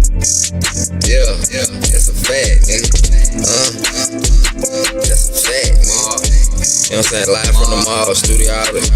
Yeah, that's a fact, nigga. That's a fact, nigga. You know what I'm saying? Live from the mall, studio outlet.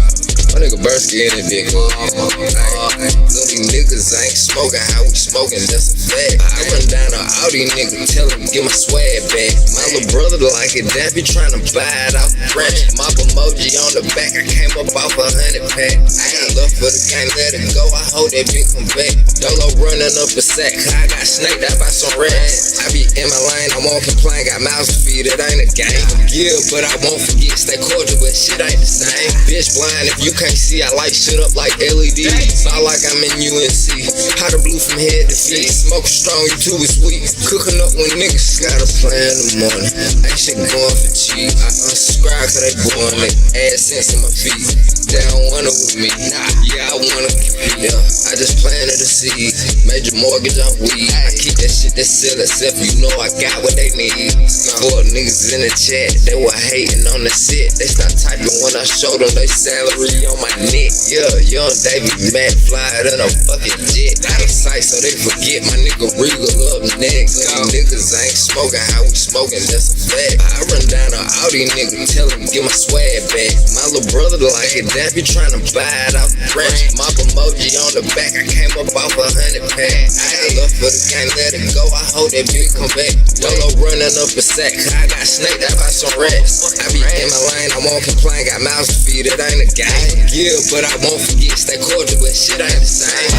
My nigga Bursky in it, nigga. Look, these niggas ain't smoking how we smoking, that's a fact. I run down on all these niggas, tell them get my swag back. My little brother like it, that be trying to buy it off the rack. Mop emoji on the back, I came up off 100 pack. I got love for the can't let it go, I hope that bitch come back. Dolo running up a sack, I got snaked out by some rats. I be in my lane, I won't complain, got mouths to feed, it ain't a game. Yeah, but I won't forget, stay cordial, but shit ain't the same. Bitch blind, if you can't see, I light shit up like LED. Sound like I'm in UNC, hot or blue from head to feet. Smoke strong, you too is weak. Cooking up when niggas got a plan in the morning. Ain't shit going for cheap. I unsubscribe cause they boring, they add sense in my feet. They don't want it with me, nah, yeah, I wanna compete. Yeah, I just planted a seed, major mortgage on weed. I keep that shit that sell itself, you know I got what they need. Fuck niggas in the chat, they were hating on the set. They start typing when I showed them they salary on my neck. Yeah, young DaveyMcFlyy in a fucking jet. Out of sight so they forget my nigga regal up next. These niggas ain't smoking how we smoking, that's a fact. I run down on all these niggas, tell them get my swag back. My little brother like it, that be trying to buy it off the rack. Mop emoji on the back, I came up off 100 pack. I got love for the can't let it go, I hope that bitch come back. Dolo running up a sack, I got snaked out by some rats. I be in my lane, I won't complain, got mouths to feed, it ain't a game. Yeah, but I won't forget, stay cordial, but shit ain't the same.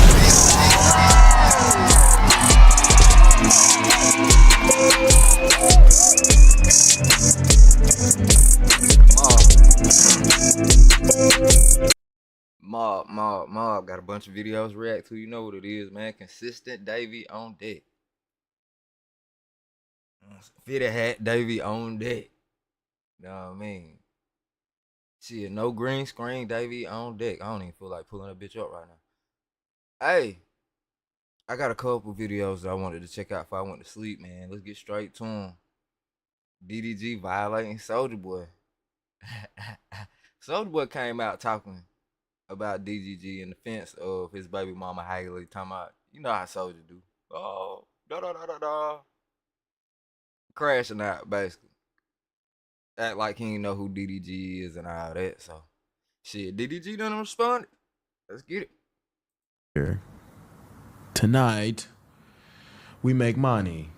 Mob got a bunch of videos to react to. You know what it is, man. Consistent Davey on deck. Fitted hat, Davey on deck. You know what I mean? Shit, no green screen, Davey on deck. I don't even feel like pulling a bitch up right now. Hey, I got a couple videos that I wanted to check out before I went to sleep, man. Let's get straight to them. DDG violating Soulja Boy. Soulja Boy came out talking about DGG in defense of his baby mama Haley, talking about, you know how Soulja do. Oh, da. Crashing out, basically. Act like he didn't know who DDG is and all that, so. Shit, DDG done responded. Let's get it. Here. Tonight, we make money.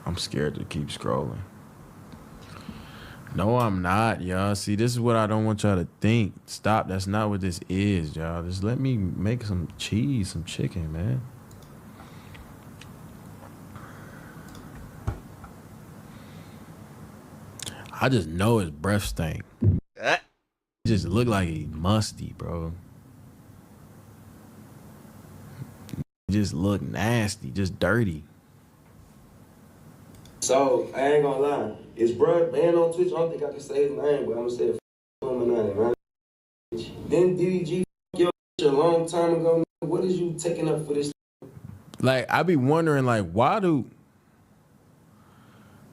I'm scared to keep scrolling. No, I'm not, y'all. See, this is what I don't want y'all to think. Stop. That's not what this is, y'all. Just let me make some cheese, some chicken, man. I just know his breath stink. It just look like he musty, bro. It just look nasty, just dirty. So, I ain't gonna lie. It's bruh banned on Twitch. I don't think I can say his name, but I'm gonna say it man. Then DDG your a long time ago. What is you taking up for this? Like, I be wondering, like, why do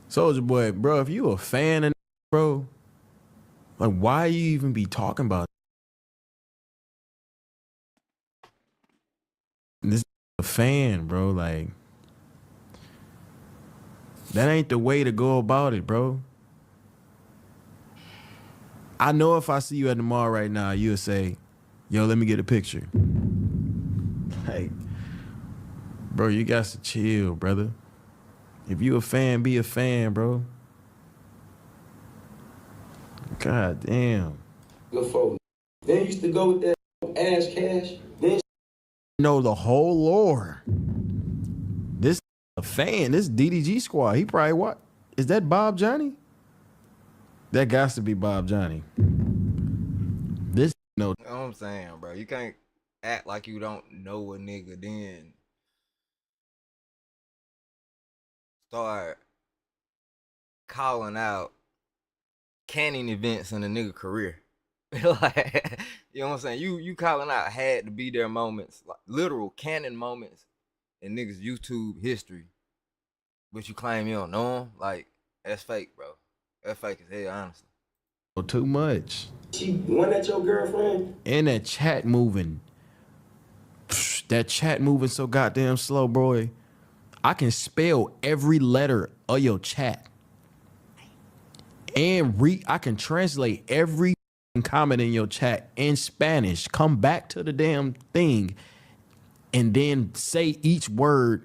Soulja Boy, bro, if you a fan of bro, like, why you even be talking about this a fan, bro? Like, that ain't the way to go about it, bro. I know if I see you at the mall right now, you'll say, yo, let me get a picture. Like, bro, you got to chill, brother. If you a fan, be a fan, bro. God damn. Then used to go with that Ash Cash. Then know the whole lore. This a fan, this DDG squad. He probably what? Is that Bob Johnny? That got to be Bob Johnny. This no. You know what I'm saying, bro? You can't act like you don't know a nigga, then start calling out canning events in a nigga career. Like, you know what I'm saying? You calling out had to be there moments, like literal canon moments in niggas YouTube history, but you claim you don't know them. Like, that's fake, bro. That's fake as hell, honestly. Too much. She wasn't that your girlfriend? And that chat moving. That chat moving so goddamn slow, bro. I can spell every letter of your chat. And I can translate every comment in your chat in Spanish. Come back to the damn thing and then say each word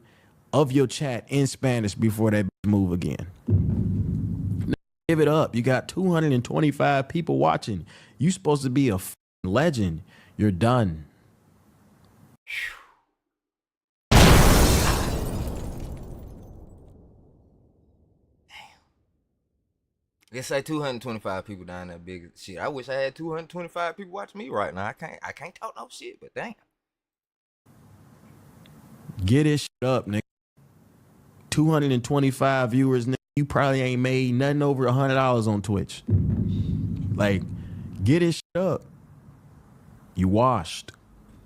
of your chat in Spanish before that move again. Now, give it up. You got 225 people watching. You supposed to be a legend. You're done. Let's say 225 people down that big shit. I wish I had 225 people watching me right now. I can't talk no shit, but damn. Get this shit up, nigga. 225 viewers, nigga. You probably ain't made nothing over $100 on Twitch. Like, get this shit up. You washed.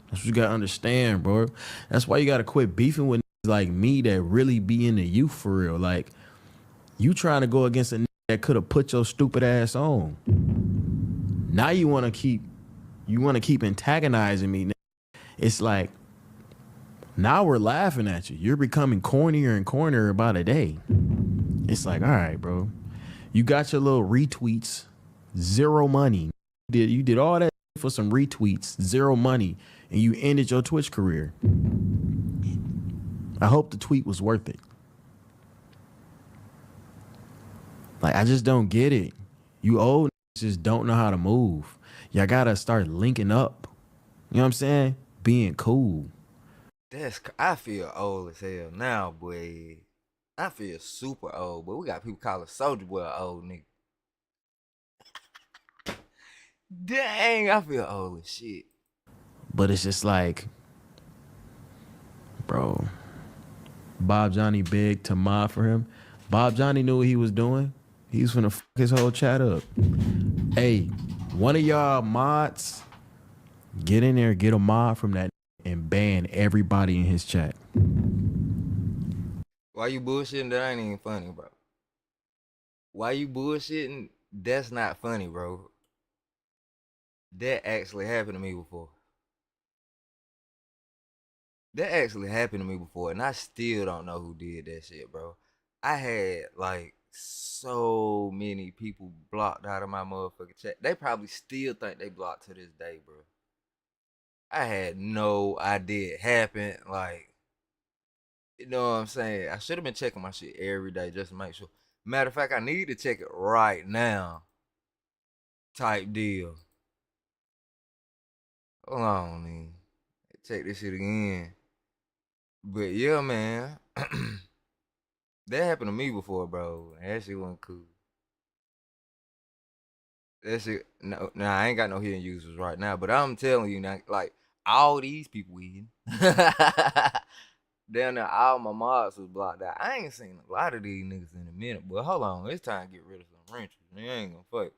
That's what you gotta understand, bro. That's why you gotta quit beefing with niggas like me that really be into you for real. Like, you trying to go against a nigga that could have put your stupid ass on. Now you wanna keep antagonizing me, nigga. It's like, now we're laughing at you. You're becoming cornier and cornier about a day. It's like, all right, bro. You got your little retweets, zero money. You did all that for some retweets, zero money, and you ended your Twitch career. I hope the tweet was worth it. Like, I just don't get it. You old just don't know how to move. Y'all gotta start linking up. You know what I'm saying? Being cool. I feel old as hell now, boy. I feel super old, but we got people calling Soulja Boy an old nigga. Dang, I feel old as shit. But it's just like, bro, Bob Johnny begged to mod for him. Bob Johnny knew what he was doing. He was finna fuck his whole chat up. Hey, one of y'all mods, get in there, get a mod from that and ban everybody in his chat. Why you bullshitting? That ain't even funny, bro. Why you bullshitting? That's not funny, bro. That actually happened to me before. And I still don't know who did that shit, bro. I had like so many people blocked out of my motherfucking chat. They probably still think they blocked to this day, bro. I had no idea it happened. Like, you know what I'm saying? I should have been checking my shit every day just to make sure. Matter of fact, I need to check it right now. Type deal. Hold on, man. Check this shit again. But yeah, man. That happened to me before, bro. That shit wasn't cool. That shit, no, nah, I ain't got no hidden users right now. But I'm telling you now, like, all these people hidden. Down there, all my mods was blocked out. I ain't seen a lot of these niggas in a minute, but hold on, it's time to get rid of some wrenches. They ain't gonna fuck.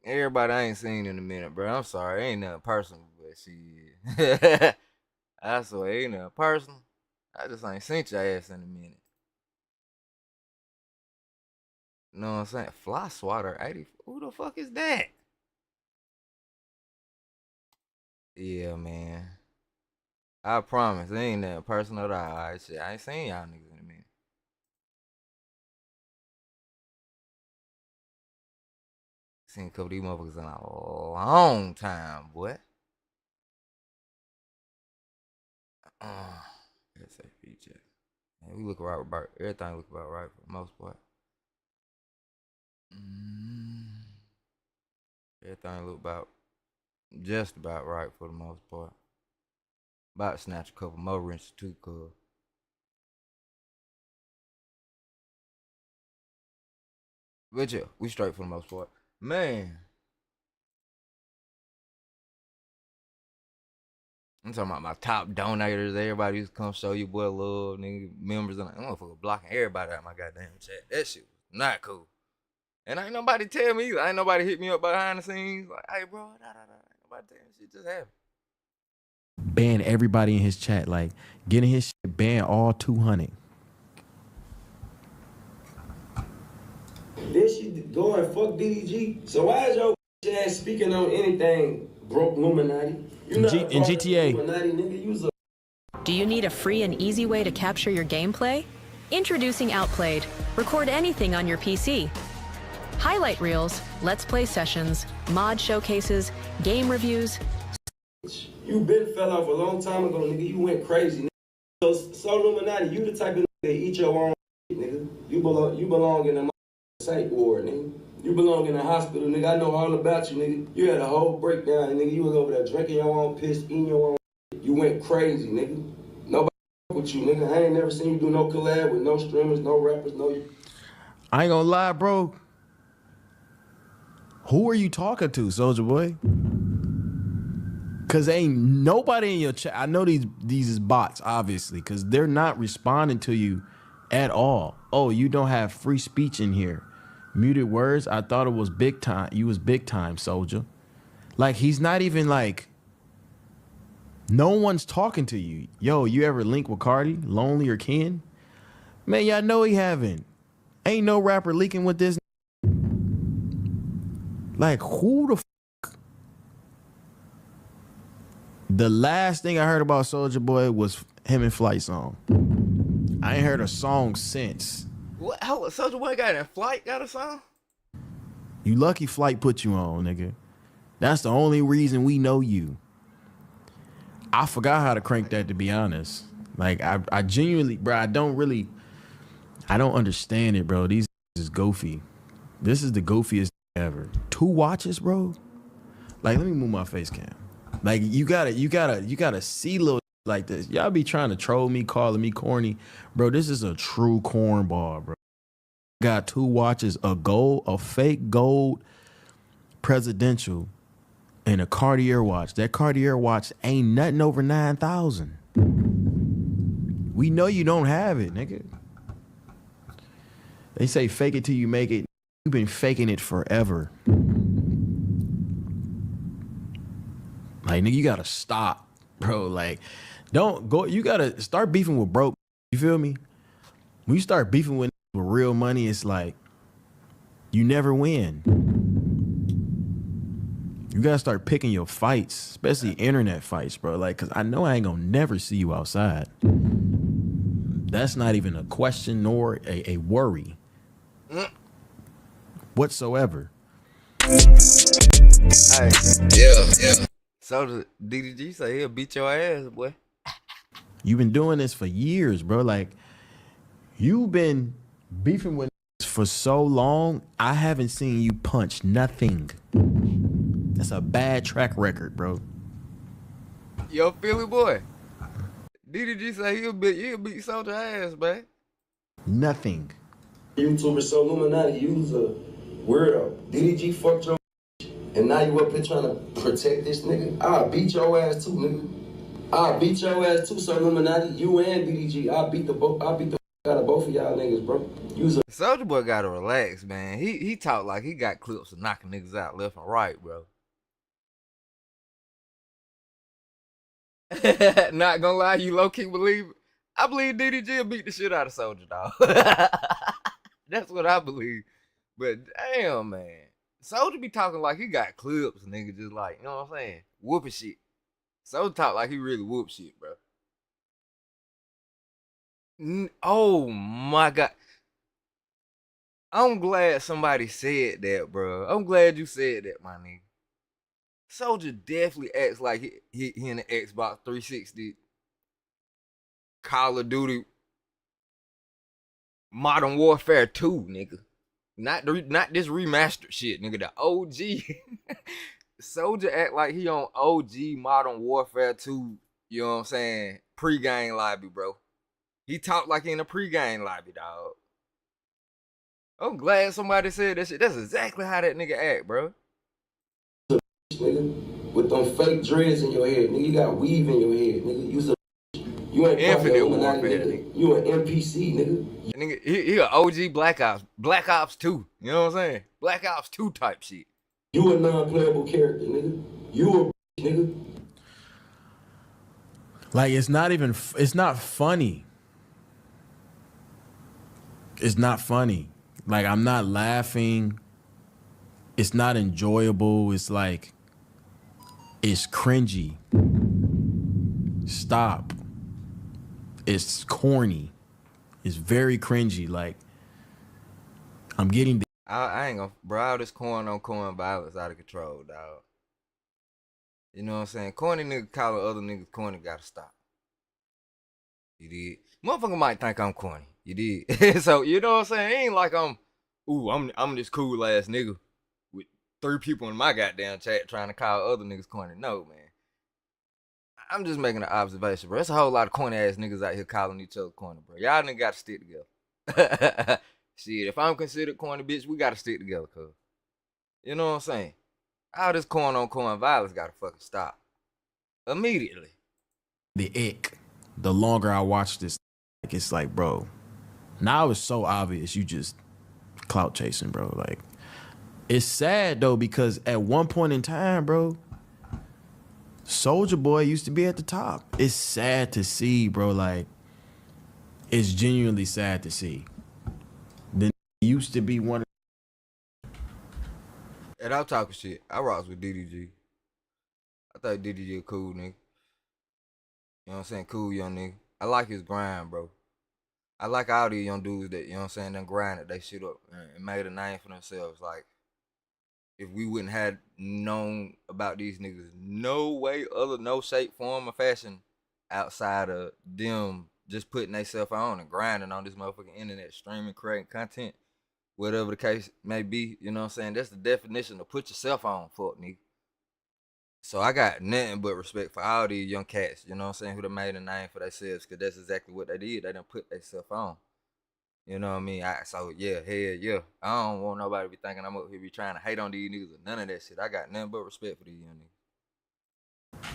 Everybody I ain't seen in a minute, bro. I'm sorry, ain't nothing personal, but shit. I swear, ain't nothing personal. I just ain't seen your ass in a minute. You know what I'm saying? Fly Swatter 80. Who the fuck is that? Yeah, man. I promise, it ain't that personal at all. Right, shit. I ain't seen y'all niggas in a minute. Seen a couple of these motherfuckers in a long time, boy. Let's say feature. Yeah, we look right. Everything look about right for the most part. Everything look about just about right for the most part. About to snatch a couple more wrenches too, cuz. But yeah, we straight for the most part. Man. I'm talking about my top donators. Everybody used to come show you boy love, nigga, members. And I'm motherfucker blocking everybody out of my goddamn chat. That shit was not cool. And ain't nobody tell me. Ain't nobody hit me up behind the scenes. Like, hey, bro, Ain't nobody tell me shit just happened. Ban everybody in his chat. Like, getting his shit ban all 200. Then she go and fuck DDG. So why is your ass speaking on anything broke Illuminati? You not a part in of the GTA. Illuminati, nigga. You's a Do you need a free and easy way to capture your gameplay? Introducing Outplayed. Record anything on your PC. Highlight reels, let's play sessions, mod showcases, game reviews. You been fell off a long time ago, nigga. You went crazy, nigga. So Illuminati, you the type of nigga that eat your own shit, nigga. You belong in a psych ward, nigga. You belong in a hospital, nigga. I know all about you, nigga. You had a whole breakdown, nigga. You was over there drinking your own piss, eating your own shit. You went crazy, nigga. Nobody with you, nigga. I ain't never seen you do no collab with no streamers, no rappers, no... I ain't gonna lie, bro. Who are you talking to, Soulja Boy? Cause ain't nobody in your chat. I know these is bots, obviously, cause they're not responding to you at all. Oh, you don't have free speech in here. Muted words. I thought it was big time. You was big time, Soulja. Like he's not even like. No one's talking to you. Yo, you ever link with Cardi, Lonely or Ken? Man, y'all know he haven't. Ain't no rapper leaking with this. Like who the fuck? The last thing I heard about Soulja Boy was him and Flight song. I ain't heard a song since. What? How Soulja Boy got in Flight? Got a song? You lucky Flight put you on, nigga. That's the only reason we know you. I forgot how to crank that, to be honest. Like I genuinely, bro, I don't understand it, bro. These is goofy. This is the goofiest ever. 2 watches, bro. Like, let me move my face cam. Like, you gotta see little like this. Y'all be trying to troll me, calling me corny. Bro, this is a true cornball, bro. Got 2 watches, a fake gold presidential, and a Cartier watch. That Cartier watch ain't nothing over 9,000. We know you don't have it, nigga. They say fake it till you make it. You've been faking it forever. Like, nigga, you gotta stop, bro. Like, don't go. You gotta start beefing with broke. You feel me? When you start beefing with real money, it's like you never win. You gotta start picking your fights, especially internet fights, bro. Like, cause I know I ain't gonna never see you outside. That's not even a question nor a worry whatsoever. Hey, Yeah. so the DDG say he'll beat your ass, boy. You've been doing this for years, bro. Like, you've been beefing with for so long. I haven't seen you punch nothing. That's a bad track record, bro. Yo, Philly boy. DDG say he'll beat Soulja ass, man. Nothing. YouTuber so Illuminati, you was a weirdo. DDG fucked your and now you up here trying to protect this nigga? I'll beat your ass too, nigga. I'll beat your ass too, so Illuminati. You and DDG. I'll beat the out of both of y'all niggas, bro. Soulja Boy gotta relax, man. He talk like he got clips of knocking niggas out left and right, bro. Not gonna lie, you low key believe it. I believe DDG will beat the shit out of Soulja, dog. That's what I believe. But damn, man. Soulja be talking like he got clips, nigga, just like, you know what I'm saying? Whooping shit. Soulja talk like he really whoop shit, bro. Oh my God. I'm glad somebody said that, bro. I'm glad you said that, my nigga. Soulja definitely acts like he in the Xbox 360 Call of Duty Modern Warfare 2, nigga. Not this remastered shit, nigga. The OG. Soulja act like he on OG Modern Warfare 2, you know what I'm saying? Pre-game lobby, bro. He talk like he in a pre-game lobby, dog. I'm glad somebody said that shit. That's exactly how that nigga act, bro. Nigga, with them fake dreads in your head, nigga, you got weave in your head, nigga. You ain't Infinite Warfare, nigga. You an NPC, nigga. Nigga, he an OG Black Ops 2. You know what I'm saying? Black Ops 2 type shit. You a non-playable character, nigga. You a nigga. Like, it's not funny. It's not funny. Like, I'm not laughing. It's not enjoyable. It's like, it's cringy. Stop. It's corny. It's very cringy. Like, I'm getting. I ain't gonna, bro. All this corn on corn violence out of control, dog. You know what I'm saying? Corny niggas calling other niggas corny gotta stop. You did. Motherfucker might think I'm corny. You did. So, you know what I'm saying? It ain't like I'm this cool ass nigga with 3 people in my goddamn chat trying to call other niggas corny. No, man. I'm just making an observation, bro. There's a whole lot of corny ass niggas out here calling each other corny, bro. Y'all niggas gotta stick together. Shit, if I'm considered corny, bitch, we gotta stick together, cuz. You know what I'm saying? All this corn on corn violence gotta fucking stop. Immediately. The ick. The longer I watch this, like, it's like, bro, now it's so obvious you just clout chasing, bro. Like, it's sad though, because at one point in time, bro, Soulja Boy used to be at the top. It's sad to see, bro. Like, it's genuinely sad to see. Then used to be one. And I'm talking shit. I rocks with DDG. I thought DDG a cool nigga. You know what I'm saying? Cool young nigga. I like his grind, bro. I like all these young dudes that, you know what I'm saying, done grinded they shit up and made a name for themselves. Like, if we wouldn't have known about these niggas, no way, no shape, form, or fashion outside of them just putting themselves on and grinding on this motherfucking internet, streaming, creating content, whatever the case may be, you know what I'm saying? That's the definition of put yourself on, fuck nigga. So I got nothing but respect for all these young cats, you know what I'm saying, who done made a name for themselves, because that's exactly what they did. They done put themselves on. You know what I mean? So yeah, hell yeah. I don't want nobody to be thinking I'm up here be trying to hate on these niggas or none of that shit. I got nothing but respect for these young niggas.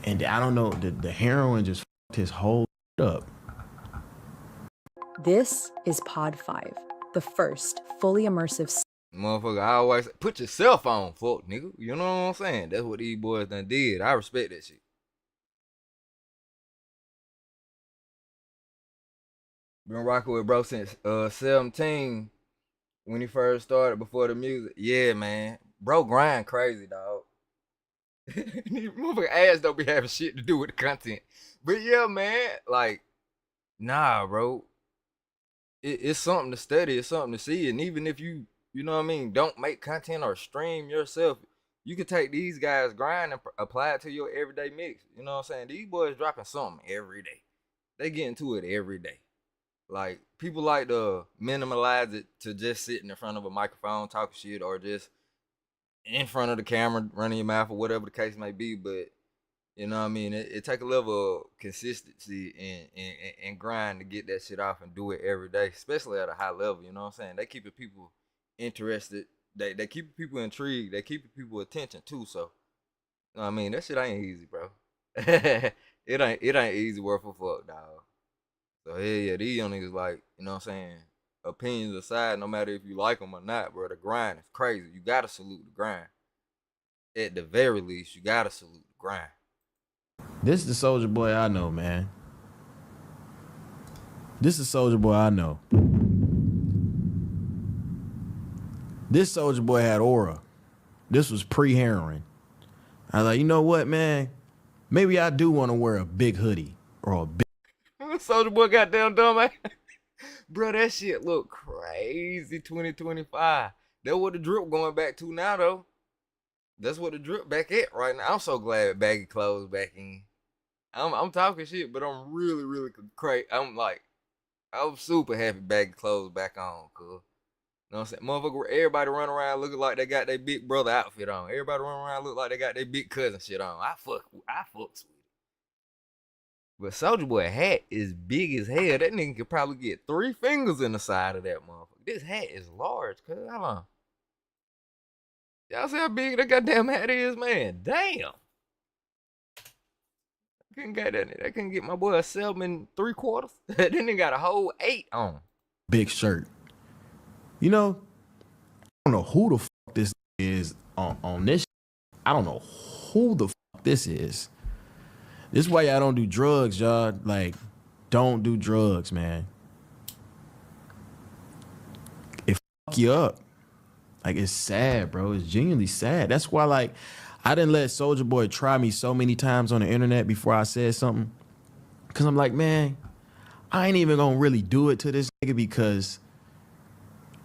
And I don't know, the heroin just fucked his whole up. This is Pod 5, the first fully immersive. Motherfucker, I always say, put yourself on, fuck nigga. You know what I'm saying? That's what these boys done did. I respect that shit. Been rocking with bro since 17 when he first started before the music. Yeah, man. Bro grind crazy, dog. Motherfucker ass don't be having shit to do with the content. But yeah, man, like, nah, bro. It's something to study. It's something to see. And even if you know what I mean, don't make content or stream yourself, you can take these guys' grind and apply it to your everyday mix. You know what I'm saying? These boys dropping something every day. They get into it every day. Like, people like to minimalize it to just sitting in front of a microphone talking shit or just in front of the camera running your mouth or whatever the case may be. But, you know what I mean? It take a level of consistency and grind to get that shit off and do it every day, especially at a high level. You know what I'm saying? They keep people interested. They keep people intrigued. They keep people attention too. So, you know what I mean? That shit ain't easy, bro. it ain't easy work for fuck, dog. So yeah, these young niggas, like, you know what I'm saying? Opinions aside, no matter if you like them or not, bro, the grind is crazy. You gotta salute the grind. At the very least, you gotta salute the grind. This is the Soulja Boy I know, man. This is Soulja Boy I know. This Soulja Boy had aura. This was pre-heroin. I was like, you know what, man? Maybe I do want to wear a big hoodie or a big. Soulja Boy goddamn dumb, man. Bro, that shit look crazy 2025. That's what the drip going back to now, though. That's what the drip back at right now. I'm so glad baggy clothes back in. I'm talking shit, but I'm really, really crazy. I'm super happy baggy clothes back on, cuz. You know what I'm saying? Motherfucker, everybody run around looking like they got their big brother outfit on. Everybody run around look like they got their big cousin shit on. I fucks with it. But Soulja Boy hat is big as hell. That nigga could probably get 3 fingers in the side of that motherfucker. This hat is large, cuz. Hold on. Y'all see how big that goddamn hat is, man? Damn. I couldn't get my boy a 7 3/4. That nigga got a whole 8 on. Big shirt. You know, I don't know who the fuck this is on this. I don't know who the fuck this is. This is why y'all don't do drugs, y'all. Like, don't do drugs, man. If you up. Like, it's sad, bro. It's genuinely sad. That's why, like, I didn't let Soulja Boy try me so many times on the internet before I said something. Because I'm like, man, I ain't even going to really do it to this nigga because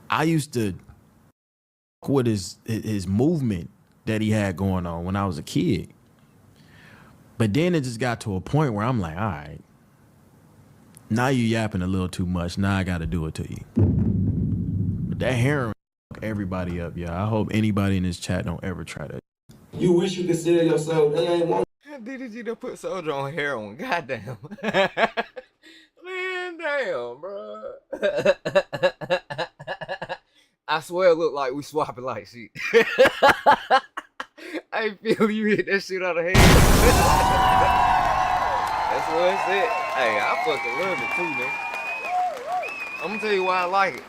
I used to with his movement that he had going on when I was a kid. But then it just got to a point where I'm like, all right, now you yapping a little too much. Now I got to do it to you. But that heroin fuck everybody up, y'all. I hope anybody in this chat don't ever try that. You wish you could sell your soul. They ain't want. DDG done put Soulja on heroin. Goddamn. Man, damn, bro. I swear it look like we swapping like shit. I feel you hit that shit out of head. That's what it said. Hey, I fucking love it too, man. I'm gonna tell you why I like it.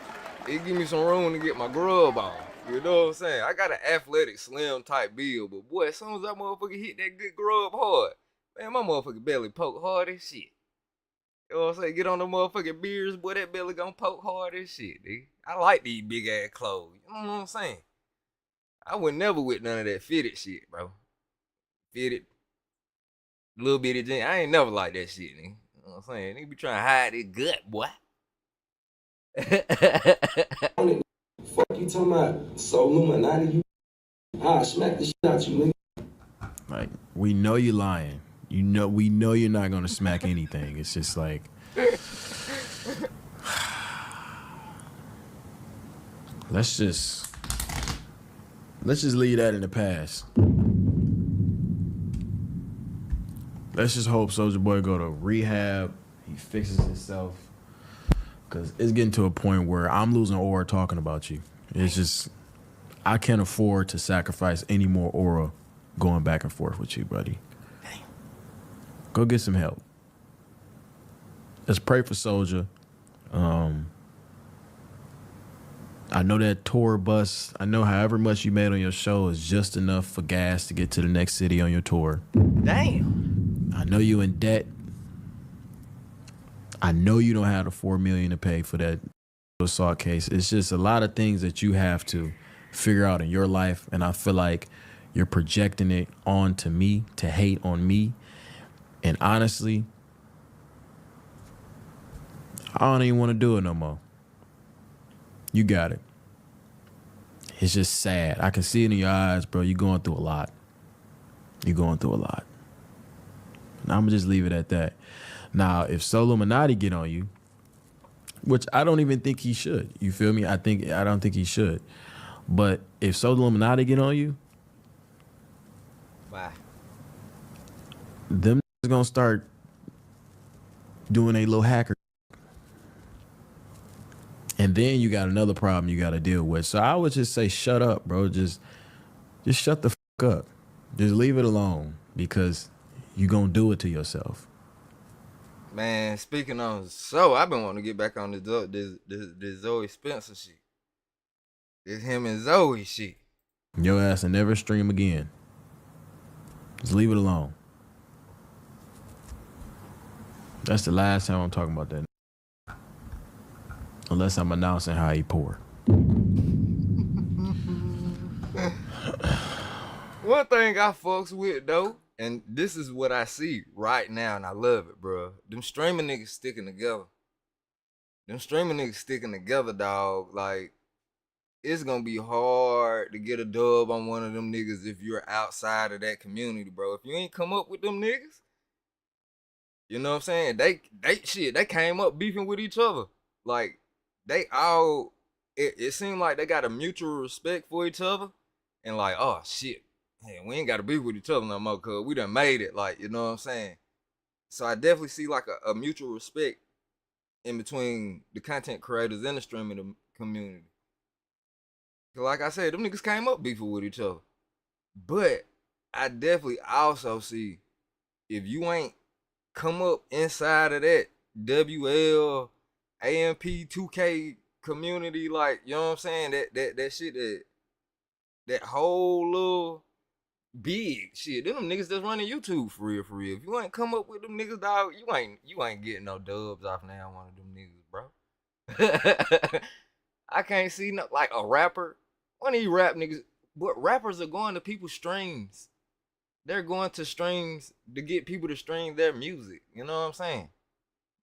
It give me some room to get my grub on. You know what I'm saying? I got an athletic, slim type build, but boy, as soon as that motherfucker hit that good grub hard, man, my motherfucking belly poke hard as shit. You know what I'm saying? Get on the motherfucking beers, boy, that belly gonna poke hard as shit, dude. I like these big ass clothes. You know what I'm saying? I would never with none of that fitted shit, bro. Fitted, little bitty jeans. I ain't never like that shit, nigga. You know what I'm saying? Nigga be trying to hide their gut, boy. Fuck you talking about so Illuminati, you. I'll smack the shit out you, nigga. Like, we know you lying. We know you're not gonna smack anything. It's just like, let's just leave that in the past. Let's just hope Soulja Boy go to rehab. He fixes himself. Cause it's getting to a point where I'm losing aura talking about you. It's just, I can't afford to sacrifice any more aura going back and forth with you, buddy. Go get some help. Let's pray for Soulja. I know that tour bus, I know however much you made on your show is just enough for gas to get to the next city on your tour. Damn. I know you in debt. I know you don't have the $4 million to pay for that assault case. It's just a lot of things that you have to figure out in your life, and I feel like you're projecting it onto me to hate on me. And honestly, I don't even want to do it no more. You got it. It's just sad. I can see it in your eyes, bro. You're going through a lot. You're going through a lot. And I'm going to just leave it at that. Now, if Illuminati get on you, which I don't even think he should, you feel me? I don't think he should. But if Illuminati get on you, Bye. them is gonna start doing a little hacker. And then you got another problem you got to deal with. So I would just say, shut up, bro. Just shut the fuck up. Just leave it alone because you gonna do it to yourself. Man, speaking on so, I've been wanting to get back on this Zoe Spencer shit. This him and Zoe shit. Your ass will never stream again. Just leave it alone. That's the last time I'm talking about that. Unless I'm announcing how he pour. One thing I fucks with though, and this is what I see right now, and I love it, bro. Them streaming niggas sticking together. Them streaming niggas sticking together, dog. Like, it's gonna be hard to get a dub on one of them niggas if you're outside of that community, bro. If you ain't come up with them niggas, you know what I'm saying? They came up beefing with each other. Like, they all, it seemed like they got a mutual respect for each other. And like, oh shit, hey, we ain't gotta beef with each other no more, cause we done made it. Like, you know what I'm saying? So I definitely see like a mutual respect in between the content creators and the streaming community. Like I said, them niggas came up beefing with each other. But I definitely also see if you ain't come up inside of that WL, AMP, 2K community, like, you know what I'm saying? That shit, that whole little big shit. Them niggas that's running YouTube for real, for real. If you ain't come up with them niggas, dog, you ain't getting no dubs off now one of them niggas, bro. I can't see no like a rapper. One of these rap niggas, but rappers are going to people's streams. They're going to streams to get people to stream their music. You know what I'm saying?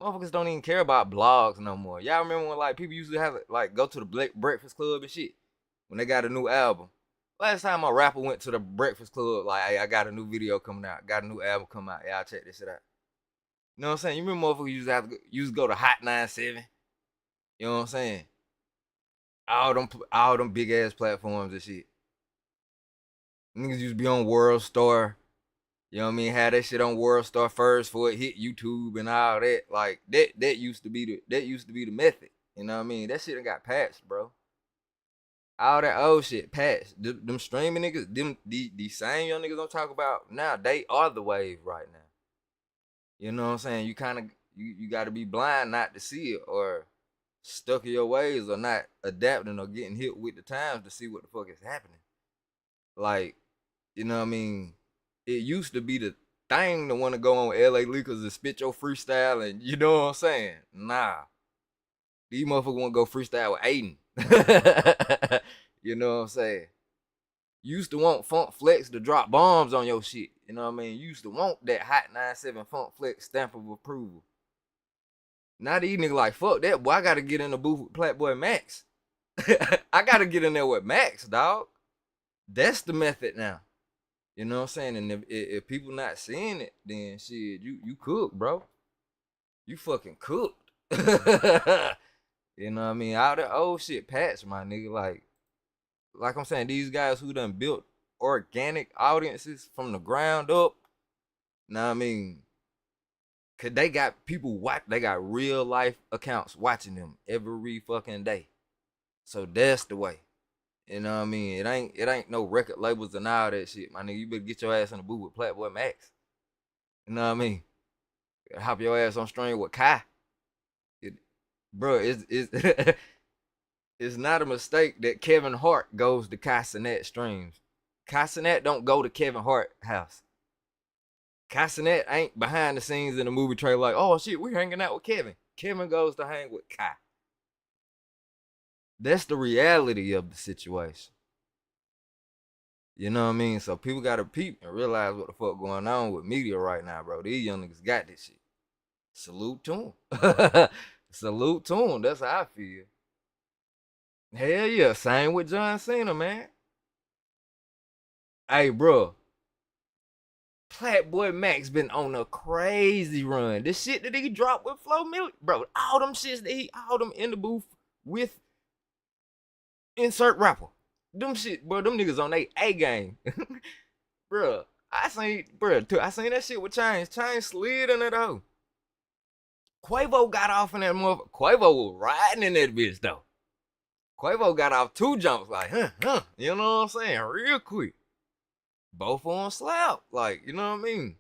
Motherfuckers don't even care about blogs no more. Y'all remember when like people used to have like go to the Breakfast Club and shit when they got a new album? Last time a rapper went to the Breakfast Club, like, hey, I got a new video coming out, got a new album coming out. Y'all check this shit out. You know what I'm saying? You remember motherfuckers used to go to Hot 97? You know what I'm saying? All them big ass platforms and shit. Niggas used to be on World Star. You know what I mean? Had that shit on World Star first before it hit YouTube and all that. Like that used to be the method. You know what I mean? That shit done got patched, bro. All that old shit patched. Them streaming niggas, these same young niggas I'm talking about now, they are the wave right now. You know what I'm saying? You kind of you got to be blind not to see it, or stuck in your ways, or not adapting or getting hit with the times to see what the fuck is happening. Like, you know what I mean? It used to be the thing to want to go on LA Leakers and spit your freestyle, and you know what I'm saying? Nah. These motherfuckers want to go freestyle with Aiden. You know what I'm saying? You used to want Funk Flex to drop bombs on your shit. You know what I mean? You used to want that Hot 97 Funk Flex stamp of approval. Now these niggas like, fuck that, boy. I got to get in the booth with Platboy Max. I got to get in there with Max, dog. That's the method now. You know what I'm saying? And if people not seeing it, then shit, you cooked, bro. You fucking cooked. You know what I mean? All that old shit patched, my nigga. Like I'm saying, these guys who done built organic audiences from the ground up, know what I mean? Cause they got people they got real life accounts watching them every fucking day. So that's the way. You know what I mean? It ain't no record labels and all that shit, my nigga. You better get your ass in the booth with Platboy Max. You know what I mean? Hop your ass on stream with Kai. Bro, it's it's not a mistake that Kevin Hart goes to Kai Cenat streams. Kai Cenat don't go to Kevin Hart house. Kai Cenat ain't behind the scenes in the movie trailer like, oh shit, we're hanging out with Kevin. Kevin goes to hang with Kai. That's the reality of the situation. You know what I mean? So people gotta peep and realize what the fuck going on with media right now, bro. These young niggas got this shit. Salute to them. Salute to them. That's how I feel. Hell yeah. Same with John Cena, man. Hey, bro. Platboy Max been on a crazy run. This shit that he dropped with Flo Milli, bro. All them shits that all them in the booth with insert rapper. Them shit, bro. Them niggas on they A game. Bro, I seen that shit with Chainz. Chainz slid in that hoe. Quavo got off in that motherfucker. Quavo was riding in that bitch, though. Quavo got off 2 jumps, like, you know what I'm saying? Real quick. Both on slap, like, you know what I mean?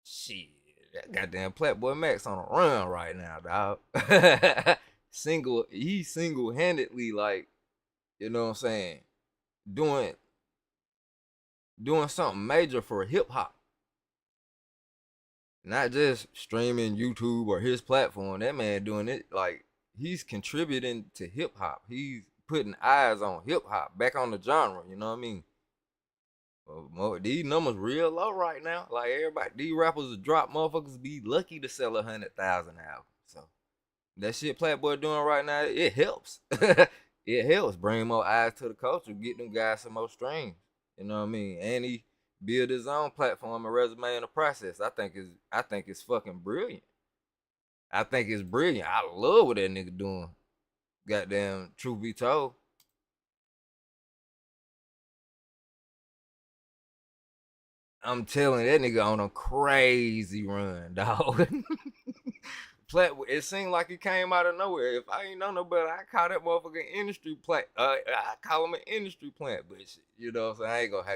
Shit, that goddamn Platboy Max on a run right now, dog. He single-handedly, like, you know what I'm saying, doing something major for hip-hop. Not just streaming YouTube or his platform. That man doing it, like, he's contributing to hip-hop. He's putting eyes on hip-hop, back on the genre, you know what I mean? These numbers real low right now. Like, everybody, these rappers that drop, motherfuckers be lucky to sell 100,000 albums. So that shit Platboy doing right now, it helps. It helps bring more eyes to the culture, get them guys some more streams. You know what I mean? And he build his own platform and resume in the process. I think it's fucking brilliant. I think it's brilliant. I love what that nigga doing. Goddamn, truth be told. I'm telling you, that nigga on a crazy run, dog. It seemed like he came out of nowhere. If I ain't know no better, I call that motherfucker an industry plant. I call him an industry plant, but shit, you know what I'm saying? I ain't gonna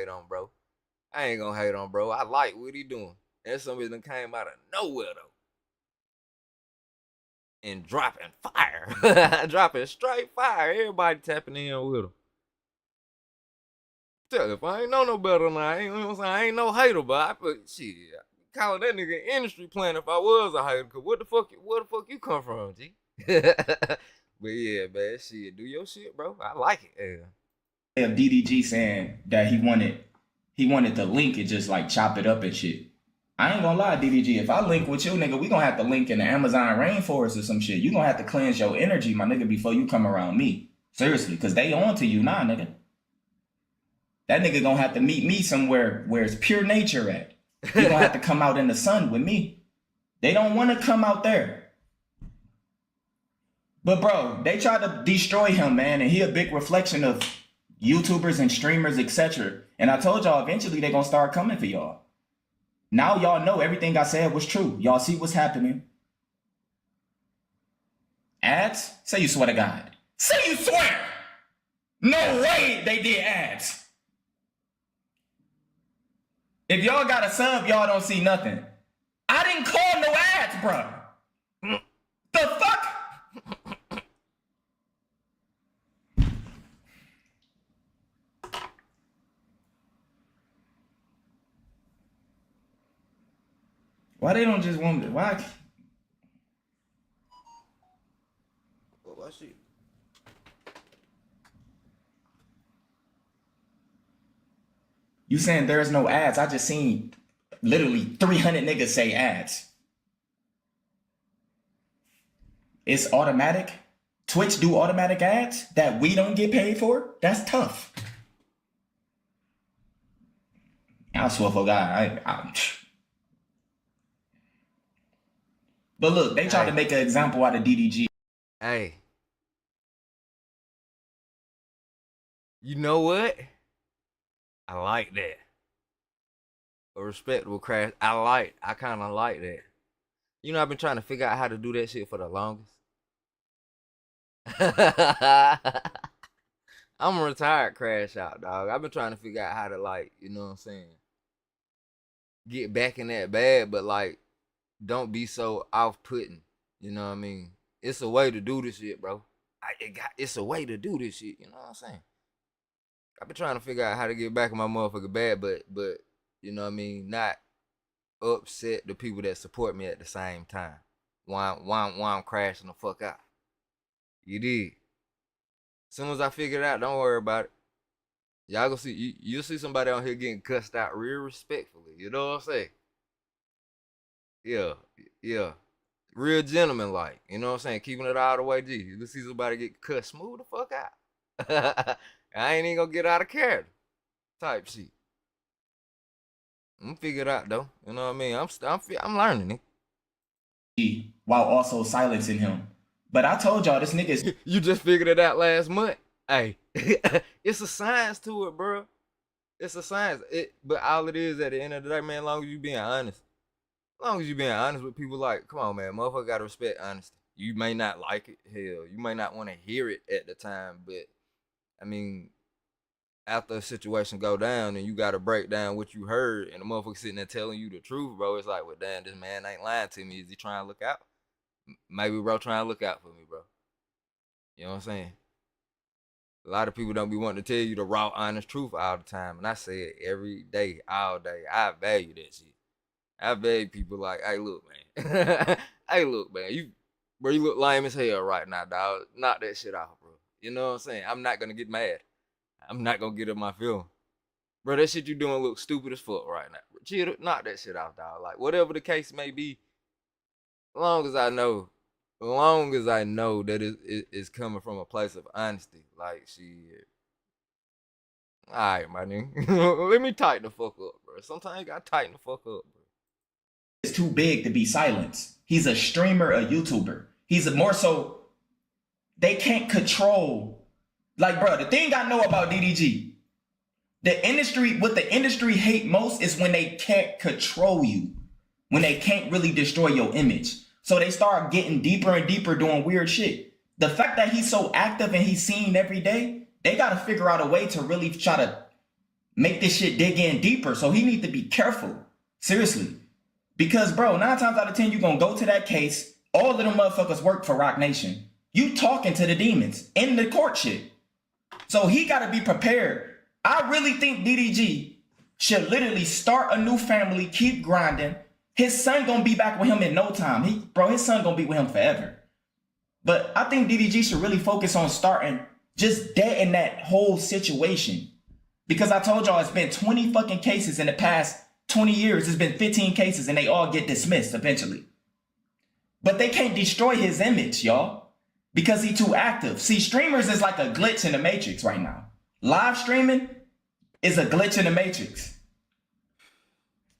hate on bro. I like what he doing. And somebody that came out of nowhere, though. And dropping fire. Dropping straight fire. Everybody tapping in with him. Tell if I ain't know no better than I ain't, you know what I'm saying? I ain't no hater, but I put shit. Calling that nigga industry plant if I was a hater, cause where the fuck you come from, G? But yeah, man, shit, do your shit, bro. I like it. Yeah. Of DDG saying that he wanted to link and just like chop it up and shit. I ain't gonna lie, DDG. If I link with you, nigga, we gonna have to link in the Amazon rainforest or some shit. You gonna have to cleanse your energy, my nigga, before you come around me. Seriously, cause they on to you now, nigga. That nigga gonna have to meet me somewhere where it's pure nature at. He gonna have to come out in the sun with me. They don't want to come out there. But bro, they tried to destroy him, man, and he a big reflection of YouTubers and streamers, etc. And I told y'all eventually they gonna start coming for y'all. Now y'all know everything I said was true. Y'all see what's happening. Ads? Say you swear to God. Say you swear! No way they did ads. If y'all got a sub, y'all don't see nothing. I didn't call no ads, bro. The fuck? Why they don't just want me? Why? Why she? You saying there's no ads? I just seen literally 300 niggas say ads. It's automatic. Twitch do automatic ads that we don't get paid for. That's tough. I swear for God, But look, they tried to make an example out of DDG. Hey. You know what? I like that. A respectable crash. I kind of like that. You know, I've been trying to figure out how to do that shit for the longest. I'm a retired crash out, dog. I've been trying to figure out how to, like, you know what I'm saying, get back in that bag, but, like, don't be so off-putting. You know what I mean? It's a way to do this shit, bro. It's a way to do this shit. You know what I'm saying? I've been trying to figure out how to get back in my motherfucking bag, but you know what I mean, not upset the people that support me at the same time. Why I'm crashing the fuck out. You did. As soon as I figure it out, don't worry about it. Y'all gonna see, you'll see somebody out here getting cussed out real respectfully. You know what I'm saying? Yeah. Real gentleman like. You know what I'm saying? Keeping it all the way G. You'll see somebody get cussed smooth the fuck out. I ain't even gonna get out of character. Type shit. I'm gonna figure it out though. You know what I mean? I'm learning it. While also silencing him. But I told y'all this nigga's. You just figured it out last month. Hey, it's a science to it, bro. It's a science. But all it is at the end of the day, man, as long as you being honest. As long as you being honest with people, like, come on, man, motherfucker gotta respect honesty. You may not like it, hell, you may not want to hear it at the time, but I mean, after a situation go down and you gotta break down what you heard, and the motherfucker sitting there telling you the truth, bro, it's like, well, damn, this man ain't lying to me. Is he trying to look out? Maybe, bro, trying to look out for me, bro. You know what I'm saying? A lot of people don't be wanting to tell you the raw, honest truth all the time, and I say it every day, all day. I value that shit. I value people like, hey, look, man. Hey, look, man. You look lame as hell right now, dog. Knock that shit off, bro. You know what I'm saying? I'm not gonna get mad. I'm not gonna get in my feeling. Bro, that shit you doing look stupid as fuck right now. Chill, knock that shit off, dog. Like, whatever the case may be, as long as I know that it's coming from a place of honesty, like, shit. All right, my nigga. Let me tighten the fuck up, bro. Sometimes you gotta tighten the fuck up, bro. It's too big to be silenced. He's a streamer, a YouTuber. He's a more so, they can't control. Like, bro, the thing I know about DDG, what the industry hate most is when they can't control you, when they can't really destroy your image. So they start getting deeper and deeper doing weird shit. The fact that he's so active and he's seen every day, they got to figure out a way to really try to make this shit dig in deeper. So he need to be careful. Seriously. Because, bro, 9 times out of 10, you're going to go to that case. All of them motherfuckers work for Rock Nation. You talking to the demons in the court shit. So he got to be prepared. I really think DDG should literally start a new family, keep grinding. His son going to be back with him in no time. His son going to be with him forever. But I think DDG should really focus on starting just deading that whole situation. Because I told y'all it's been 20 fucking cases in the past 20 years. It's been 15 cases and they all get dismissed eventually. But they can't destroy his image, y'all, because he too active. See, streamers is like a glitch in the matrix right now. Live streaming is a glitch in the matrix.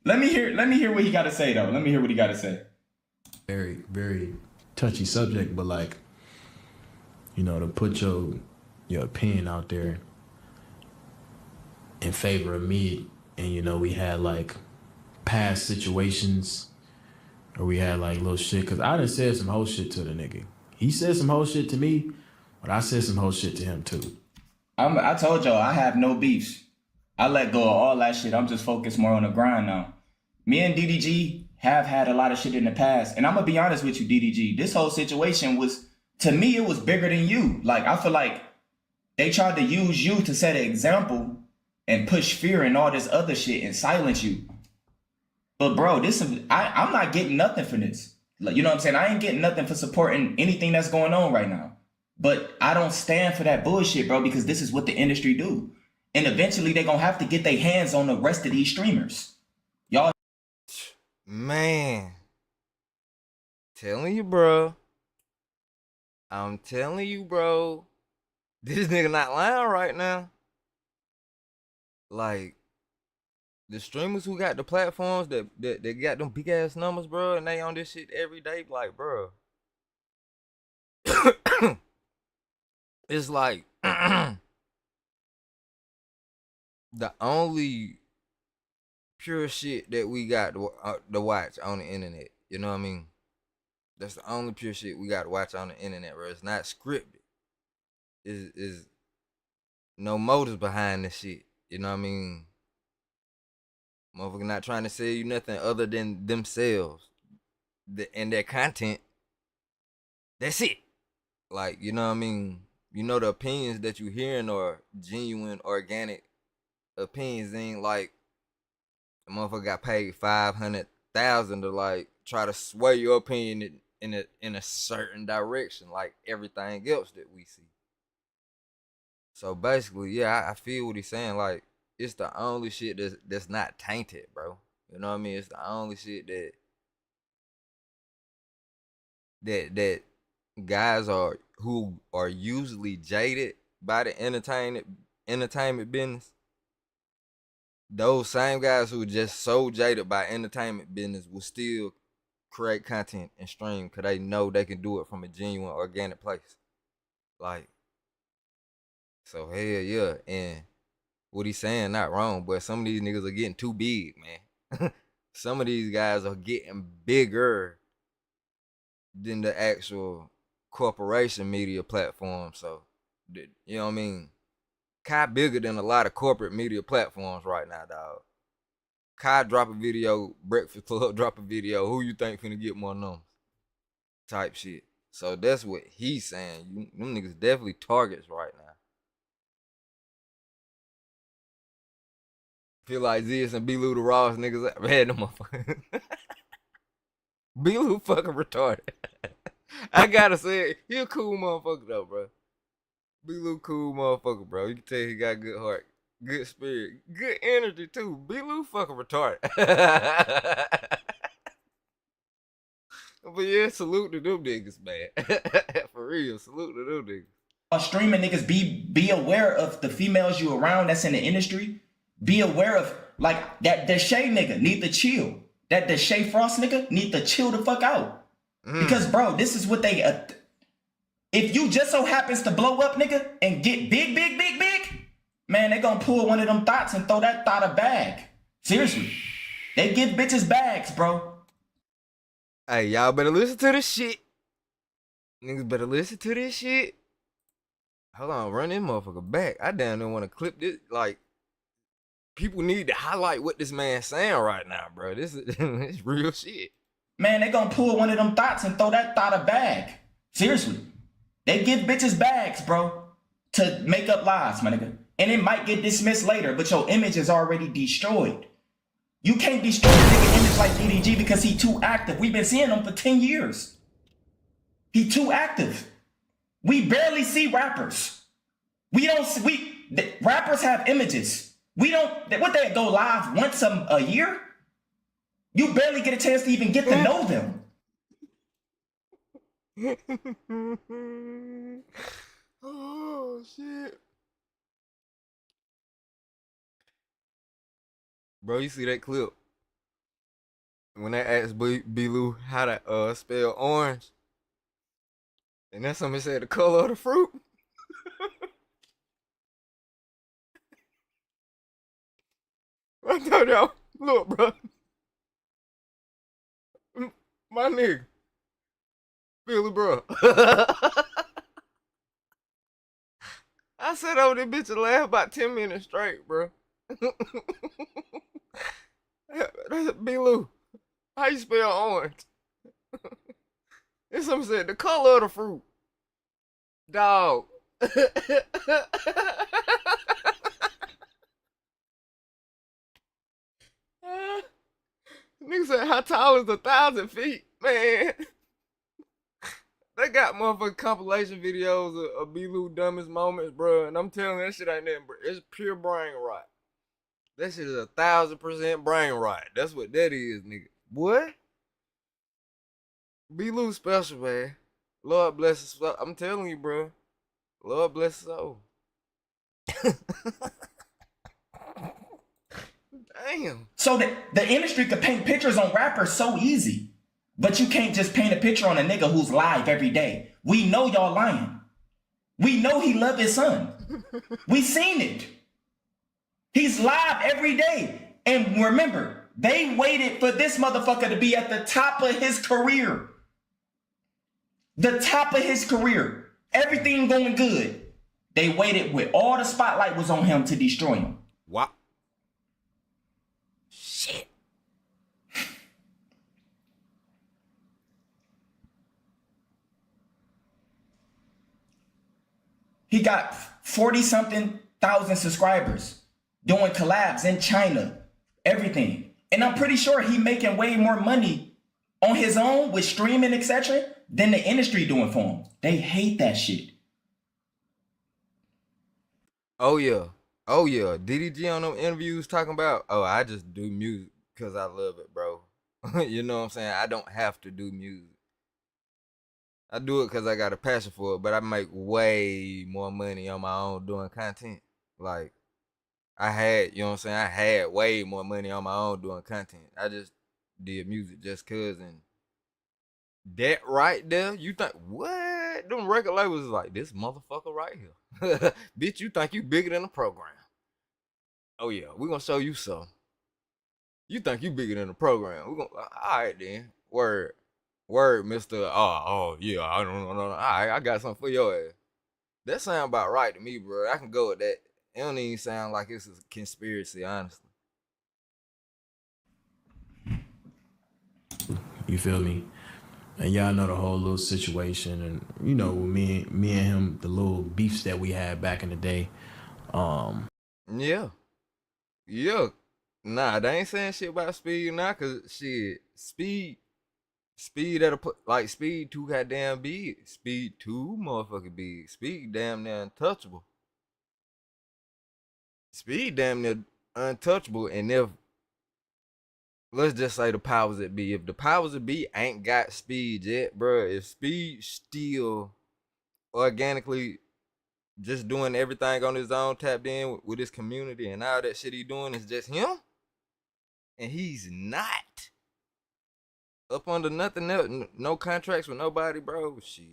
Let me hear what he got to say, though. Let me hear what he got to say. Very, very touchy subject, but like, you know, to put your opinion out there in favor of me, and you know, we had like past situations, or we had like little shit, because I done said some whole shit to the nigga. He said some whole shit to me, but I said some whole shit to him too. I told y'all I have no beefs. I let go of all that shit. I'm just focused more on the grind now. Me and DDG have had a lot of shit in the past, and I'm gonna be honest with you, DDG. This whole situation was, to me, it was bigger than you. Like, I feel like they tried to use you to set an example and push fear and all this other shit and silence you. But bro, I'm not getting nothing for this. Like, you know what I'm saying? I ain't getting nothing for supporting anything that's going on right now. But I don't stand for that bullshit, bro, because this is what the industry do. And eventually they gonna have to get their hands on the rest of these streamers. Y'all. Man. Telling you, bro. I'm telling you, bro. This nigga not lying right now. Like, the streamers who got the platforms that got them big ass numbers, bro, and they on this shit every day, like, bro. It's like the only pure shit that we got to watch on the internet. You know what I mean? That's the only pure shit we got to watch on the internet, bro. It's not scripted. Is no motives behind this shit. You know what I mean? Motherfucker not trying to sell you nothing other than themselves and their content. That's it. Like, you know what I mean? You know, the opinions that you hearing are genuine, organic opinions. Ain't like a motherfucker got paid $500,000 to like try to sway your opinion in a certain direction, like everything else that we see. So basically, yeah, I feel what he's saying. Like, it's the only shit that's not tainted, bro. You know what I mean? It's the only shit that guys who are usually jaded by the entertainment business. Those same guys who are just so jaded by entertainment business will still create content and stream because they know they can do it from a genuine, organic place. Like, so hell yeah. And what he's saying, not wrong, but some of these niggas are getting too big, man. Some of these guys are getting bigger than the actual corporation media platform. So, you know what I mean? Kai bigger than a lot of corporate media platforms right now, dog. Kai drop a video, Breakfast Club drop a video, who you think finna get more numbers? Type shit. So that's what he's saying. Them niggas definitely targets right now. Feel like Ziz and B-Lou the Ross niggas. I had them motherfuckers. B-Lou fucking retarded. I gotta say it. He a cool motherfucker though, bro. B-Lou cool motherfucker, bro. You can tell he got good heart, good spirit, good energy too. B-Lou fucking retarded. But yeah, salute to them niggas, man. For real, salute to them niggas. Streaming niggas, be aware of the females you around that's in the industry. Be aware of, like, that Deshae nigga need to chill. That Deshae Frost nigga need to chill the fuck out. Because, bro, this is what they... if you just so happens to blow up, nigga, and get big, man, they gonna pull one of them thoughts and throw that thought a bag. Seriously. They give bitches bags, bro. Hey, y'all better listen to this shit. Niggas better listen to this shit. Hold on, run this motherfucker back. I damn near want to clip this, like... People need to highlight what this man's saying right now, bro. This is real shit. Man, they gonna pull one of them thoughts and throw that thought a bag. Seriously. They give bitches bags, bro, to make up lies, my nigga. And it might get dismissed later, but your image is already destroyed. You can't destroy a nigga image like DDG because he too active. We've been seeing him for 10 years. He too active. We barely see rappers. We don't. Rappers have images. We don't. What, they go live once a year? You barely get a chance to even get to know them. Oh shit. Bro, you see that clip? When they asked B-Lou how to spell orange, and then somebody said the color of the fruit. I told y'all, look, bro. My nigga. Billy, bro. I sat over this bitch and laughed about 10 minutes straight, bro. B-Lou, how you spell orange? And somebody said the color of the fruit. Dog. Nigga said, how tall is 1,000 feet? Man. They got motherfucking compilation videos of B-Lou dumbest moments, bro. And I'm telling you, that shit ain't nothing, bro. It's pure brain rot. That shit is 1,000% brain rot. That's what that is, nigga. What? B-Lou special, man. Lord bless his soul. I'm telling you, bro. Lord bless his soul. Damn. So the industry could paint pictures on rappers so easy. But you can't just paint a picture on a nigga who's live every day. We know y'all lying. We know he love his son. We seen it. He's live every day. And remember, they waited for this motherfucker to be at the top of his career. The top of his career. Everything going good. They waited with all the spotlight was on him to destroy him. What? Shit. He got 40-something thousand subscribers, doing collabs in China, everything. And I'm pretty sure he making way more money on his own with streaming, etc., than the industry doing for him. They hate that shit. Oh yeah. Oh yeah. DDG on them interviews talking about, oh, I just do music because I love it, bro. You know what I'm saying? I don't have to do music. I do it because I got a passion for it, but I make way more money on my own doing content. Like, I had, you know what I'm saying? I had way more money on my own doing content. I just did music just cause, and that right there, you think, what? Them record labels is like, this motherfucker right here. Bitch, you think you bigger than the program. Oh yeah, we gonna show you some. You think you bigger than the program. We gonna, all right then, word. Word, Mr. Oh, yeah, I don't know. All right, I got something for your ass. That sound about right to me, bro. I can go with that. It don't even sound like it's a conspiracy, honestly. You feel me? And y'all know the whole little situation, and you know, me and him, the little beefs that we had back in the day. Yeah. Yeah. Nah, they ain't saying shit about Speed now, cause shit, Speed at like Speed too goddamn big. Speed too motherfucking big. Speed damn near untouchable. Speed damn near untouchable. And if, let's just say the powers that be, if the powers that be ain't got Speed yet, bro, if Speed still organically just doing everything on his own, tapped in with his community and all that shit he doing is just him, and he's not up under nothing else, no contracts with nobody, bro. Shit.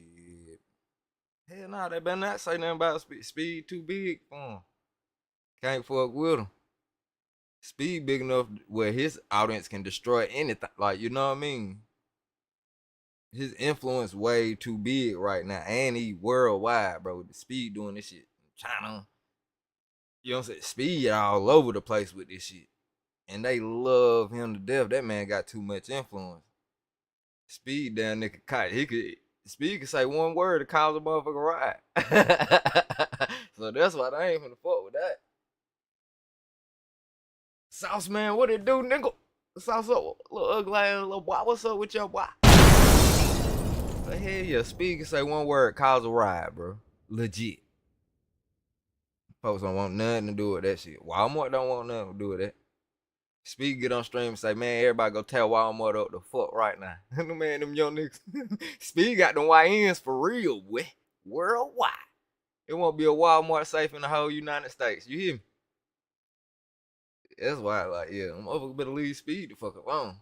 Hell nah, they better not say nothing about Speed too big for him. Can't fuck with him. Speed big enough where his audience can destroy anything. Like, you know what I mean? His influence way too big right now. And he worldwide, bro. The Speed doing this shit in China. You know what I'm saying? Speed all over the place with this shit. And they love him to death. That man got too much influence. Speed down there Speed could say one word to cause a motherfucker ride. So that's why they ain't finna fuck with that. Sauce man, what it do, nigga? Sauce up, little ugly ass little boy. What's up with your boy? Hell yeah, Speed can say one word, cause a ride, bro. Legit. Folks don't want nothing to do with that shit. Walmart don't want nothing to do with that. Speed get on stream and say, man, everybody go tell Walmart up the fuck right now. No man, them young niggas. Speed got them YNs for real, boy. Worldwide. It won't be a Walmart safe in the whole United States. You hear me? That's why, like, yeah, I'm over better leave Speed the fuck alone.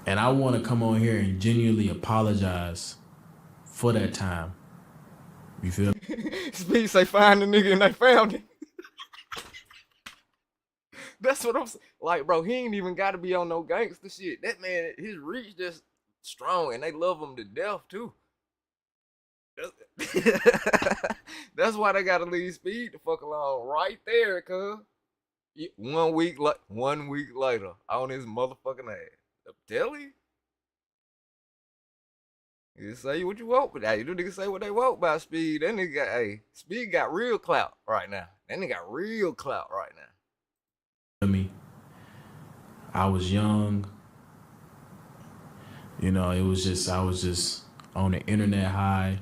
And I want to come on here and genuinely apologize for that time. You feel me? Speed say find the nigga and they found him. That's what I'm saying. Like, bro, he ain't even got to be on no gangster shit. That man, his reach just strong, and they love him to death too. That's why they gotta leave Speed the fuck alone right there, cuz. 1 week later, on his motherfucking ass. I'm telling you. You say what you want, but you niggas say what they want about Speed. That nigga got, Speed got real clout right now. That nigga got real clout right now. Me, I was young. You know, I was just on the internet high.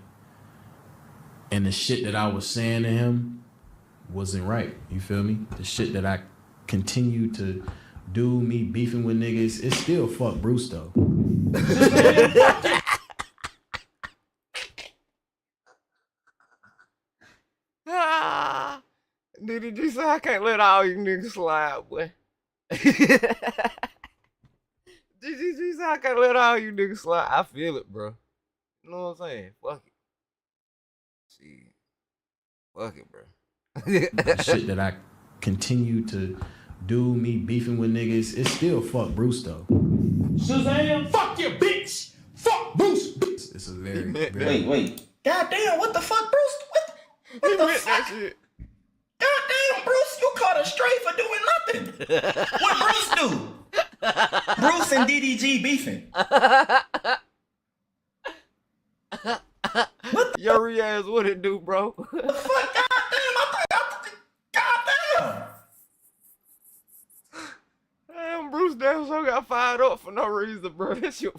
And the shit that I was saying to him wasn't right. You feel me? The shit that I continue to do, me beefing with niggas, it still fuck Bruce though. DDG say I can't let all you niggas slide, boy. DDG say I can't let all you niggas slide. I feel it, bro. You know what I'm saying? Fuck it. See, fuck it, bro. The shit that I continue to do, me beefing with niggas, it still fuck Bruce though. Shazam, fuck your bitch! Fuck Bruce! It's a very Wait. Goddamn, what the fuck, Bruce? What the fuck? That shit. Goddamn, Bruce, you caught a stray for doing nothing. What Bruce do? Bruce and DDG beefing. Your ass, what it do, bro? What the fuck? Goddamn! Damn, Bruce damn so got fired up for no reason, bro. That shit.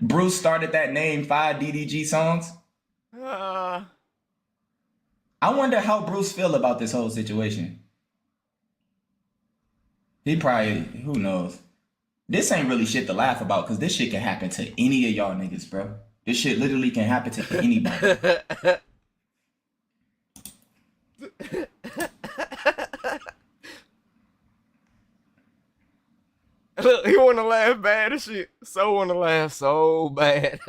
Bruce started that name 5 DDG songs. I wonder how Bruce feel about this whole situation. He probably, who knows? This ain't really shit to laugh about because this shit can happen to any of y'all niggas, bro. This shit literally can happen to anybody. Look, he wanna laugh bad as shit. So wanna laugh so bad.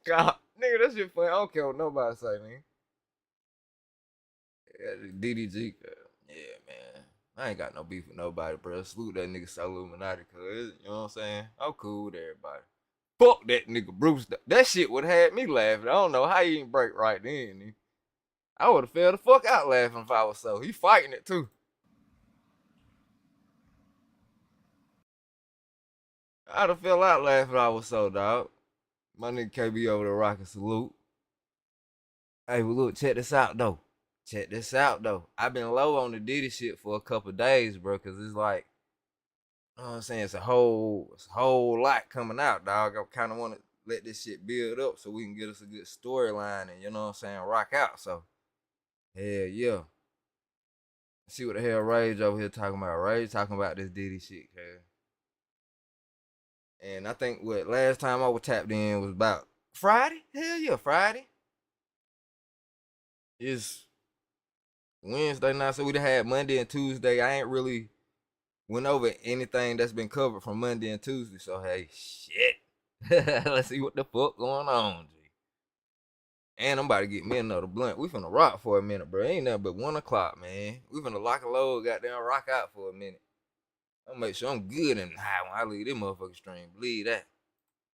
God, nigga, that shit funny. I don't care what nobody say, man. Yeah, DDG, yeah, man. I ain't got no beef with nobody, bro. Salute that nigga so Illuminati, cuz, you know what I'm saying? I'm cool with everybody. Fuck that nigga Bruce. That shit would have had me laughing. I don't know how he didn't break right then. I would have fell the fuck out laughing if I was so. He fighting it too. I'd have fell out laughing if I was so, dog. My nigga KB over there rocking salute. Hey, well, look, check this out, though. I've been low on the Diddy shit for a couple days, bro, because it's like, you know what I'm saying? It's a whole lot coming out, dog. I kind of want to let this shit build up so we can get us a good storyline and, you know what I'm saying, rock out. So, hell yeah. See what the hell Rage over here talking about. Rage talking about this Diddy shit, cuz. And I think what last time I was tapped in was about Friday. Hell yeah, Friday. It's Wednesday now, so we'd have had Monday and Tuesday. I ain't really went over anything that's been covered from Monday and Tuesday. So hey, shit. Let's see what the fuck going on, G. And I'm about to get me another blunt. We finna rock for a minute, bro. Ain't nothing but 1 o'clock, man. We finna lock and load, goddamn rock out for a minute. I'll make sure I'm good and high when I leave this motherfucking stream. Believe that.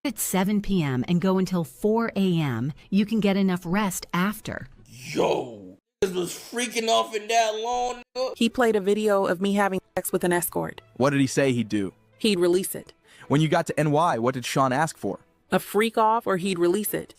At 7 p.m. and go until 4 a.m., you can get enough rest after. Yo, this was freaking off in that long. He played a video of me having sex with an escort. What did he say he'd do? He'd release it. When you got to NY, what did Sean ask for? A freak off or he'd release it.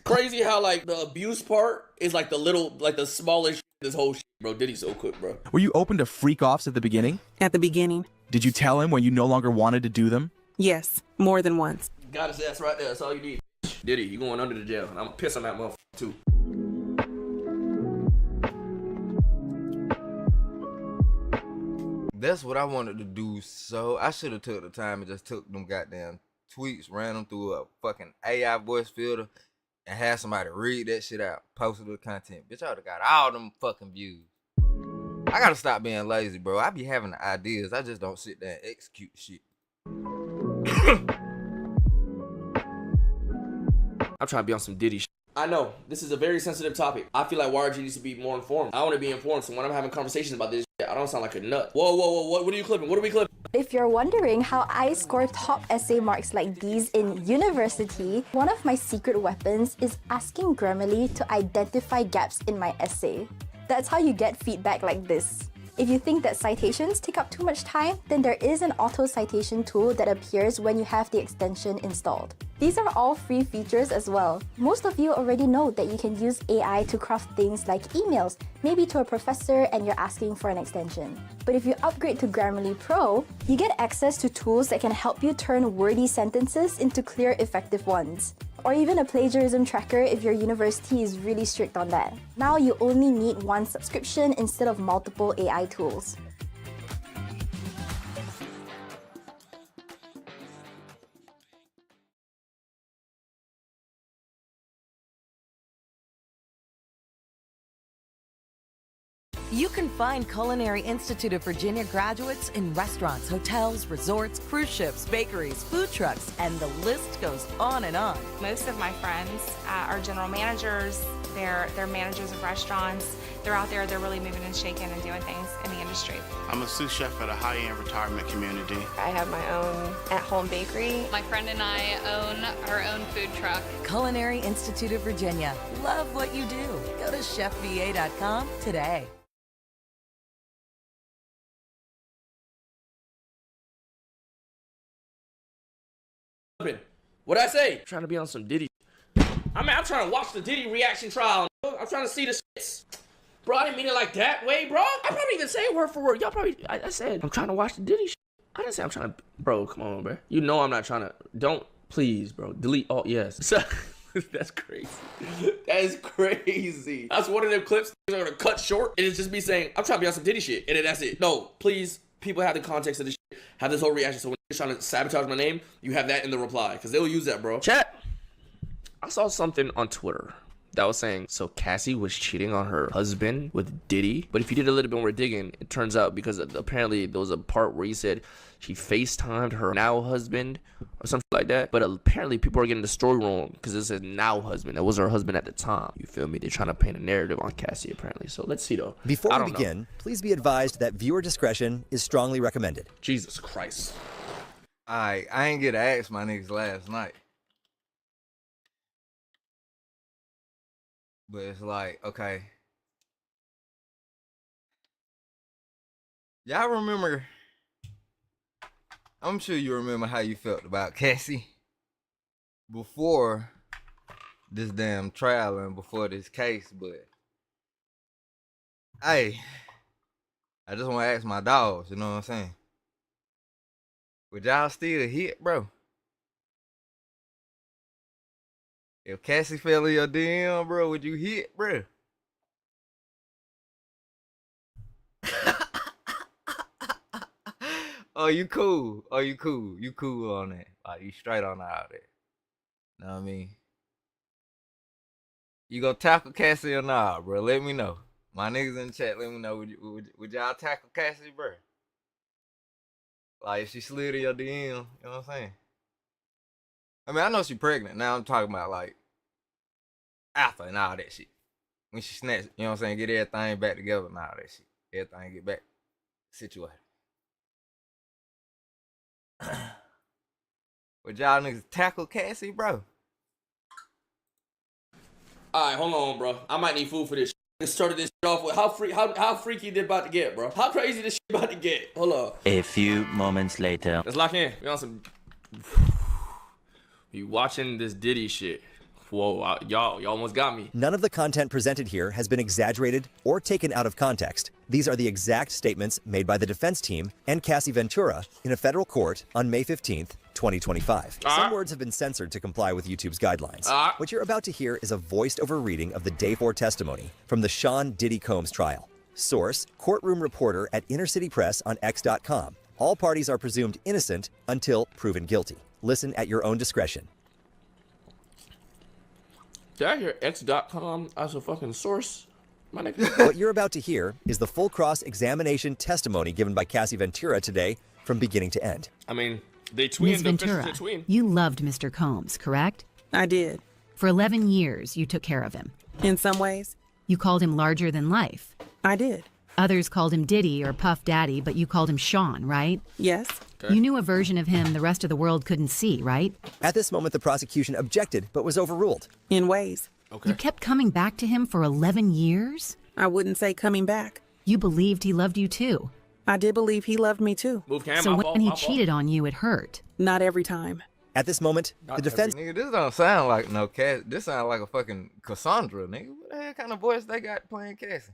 Crazy how like the abuse part is like the smallest this whole shit, bro. Diddy's so quick, bro. Were you open to freak offs at the beginning? At the beginning. Did you tell him when you no longer wanted to do them? Yes, more than once. Got his ass right there. That's all you need. Diddy, you going under the jail. And I'm gonna piss on that motherfucker too. That's what I wanted to do. So I should have took the time and just took them goddamn tweets, ran them through a fucking AI voice filter, and had somebody read that shit out, posted the content. Bitch, I would've got all them fucking views. I gotta stop being lazy, bro. I be having the ideas. I just don't sit there and execute shit. I'm trying to be on some Diddy shit. I know, this is a very sensitive topic. I feel like YRG needs to be more informed. I want to be informed, so when I'm having conversations about this shit, I don't sound like a nut. Whoa, what are you clipping? What are we clipping? If you're wondering how I score top essay marks like these in university, one of my secret weapons is asking Grammarly to identify gaps in my essay. That's how you get feedback like this. If you think that citations take up too much time, then there is an auto citation tool that appears when you have the extension installed. These are all free features as well. Most of you already know that you can use AI to craft things like emails, maybe to a professor and you're asking for an extension. But if you upgrade to Grammarly Pro, you get access to tools that can help you turn wordy sentences into clear, effective ones. Or even a plagiarism tracker if your university is really strict on that. Now you only need one subscription instead of multiple AI tools. You can find Culinary Institute of Virginia graduates in restaurants, hotels, resorts, cruise ships, bakeries, food trucks, and the list goes on and on. Most of my friends are general managers, they're managers of restaurants. They're out there, they're really moving and shaking and doing things in the industry. I'm a sous chef at a high-end retirement community. I have my own at-home bakery. My friend and I own our own food truck. Culinary Institute of Virginia. Love what you do. Go to chefva.com today. What'd I say? I'm trying to be on some Diddy. I'm trying to watch the Diddy reaction trial. I'm trying to see the shits. Bro, I didn't mean it like that way, bro. I probably even say word for word. Y'all probably, I said, I'm trying to watch the Diddy shit. I didn't say I'm trying to, bro, come on, bro. You know I'm not trying to, don't, please, bro. Delete all, yes. That's crazy. That is crazy. That's one of them clips that are gonna cut short. And it's just me saying, I'm trying to be on some Diddy shit. And then that's it. No, please, people have the context of this shit. Have this whole reaction. So when you're trying to sabotage my name, you have that in the reply. Because they'll use that, bro. Chat. I saw something on Twitter that was saying, so Cassie was cheating on her husband with Diddy. But if you did a little bit more digging, it turns out because apparently there was a part where he said she FaceTimed her now husband or something like that. But apparently people are getting the story wrong because it says now husband. That was her husband at the time. You feel me? They're trying to paint a narrative on Cassie apparently. So let's see though. Before we begin, please be advised that viewer discretion is strongly recommended. Jesus Christ. I ain't get to ask my niggas last night. But it's like, okay. Y'all remember, I'm sure you remember how you felt about Cassie before this damn trial and before this case, but hey, I just want to ask my dogs, you know what I'm saying? Would y'all still hit, bro? If Cassie fell in your DM, bro, would you hit, bro? Oh, you cool. Oh, you cool. You cool on that. Like, you straight on all that. Know what I mean? You gonna tackle Cassie or nah, bro? Let me know. My niggas in the chat, let me know. Would y'all tackle Cassie, bro? Like, if she slid in your DM, you know what I'm saying? I mean, I know she's pregnant. Now I'm talking about, like, after and all that shit. When she snatched, you know what I'm saying? Get everything back together and all that shit. Everything get back situated. Would y'all niggas tackle Cassie, bro? Alright, hold on, bro. I might need food for this shit. Let's start this shit off with how freaky this about to get, bro. How crazy this shit about to get. Hold on. A few moments later. Let's lock in. We on some... You watching this Diddy shit. Whoa, y'all almost got me. None of the content presented here has been exaggerated or taken out of context. These are the exact statements made by the defense team and Cassie Ventura in a federal court on May 15th, 2025. Some words have been censored to comply with YouTube's guidelines. What you're about to hear is a voiced-over reading of the Day 4 testimony from the Sean Diddy Combs trial. Source, courtroom reporter at Inner City Press on X.com. All parties are presumed innocent until proven guilty. Listen at your own discretion. Did I hear X.com as a fucking source? My nigga. What you're about to hear is the full cross-examination testimony given by Cassie Ventura today from beginning to end. I mean, they Ms. tweened. Ventura, you loved Mr. Combs, correct? I did. For 11 years, you took care of him. In some ways. You called him larger than life. I did. Others called him Diddy or Puff Daddy, but you called him Sean, right? Yes. Okay. You knew a version of him the rest of the world couldn't see, right? At this moment, the prosecution objected, but was overruled. In ways. You kept coming back to him for 11 years? I wouldn't say coming back. You believed he loved you too. I did believe he loved me too. So when he cheated on you, it hurt. Not every time. At this moment, the defense... Nigga, this don't sound like no Cassie. This sound like a fucking Cassandra, nigga. What the hell kind of voice they got playing Cassie?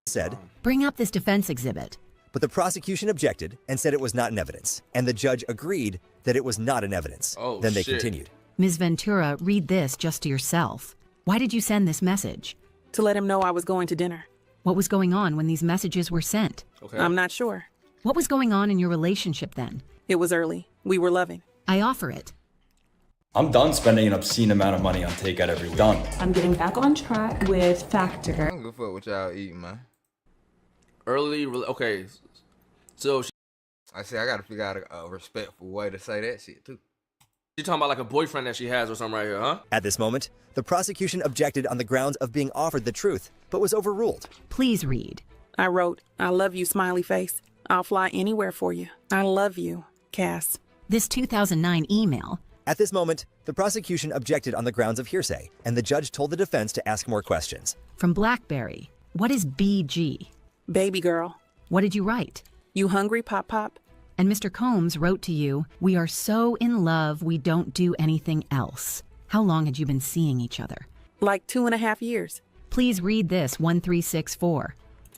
Said, bring up this defense exhibit. But the prosecution objected and said it was not in evidence. And the judge agreed that it was not in evidence. Then they continued. Ms. Ventura, read this just to yourself. Why did you send this message? To let him know I was going to dinner. What was going on when these messages were sent? I'm not sure. What was going on in your relationship then? It was early. We were loving. I offer it. I'm done spending an obscene amount of money on takeout every week. Done. I'm getting back on track with Factor. I don't give a fuck what y'all eating, man. Okay. So I gotta figure out a respectful way to say that shit too. She talking about like a boyfriend that she has or something right here, huh? At this moment, the prosecution objected on the grounds of being offered the truth, but was overruled. Please read. I wrote, I love you, smiley face. I'll fly anywhere for you. I love you, Cass. This 2009 email. At this moment, the prosecution objected on the grounds of hearsay, and the judge told the defense to ask more questions. From BlackBerry. What is BG? Baby girl. What did you write? You hungry, Pop Pop? And Mr. Combs wrote to you, we are so in love we don't do anything else. How long had you been seeing each other? Like 2.5 years. Please read this 1364.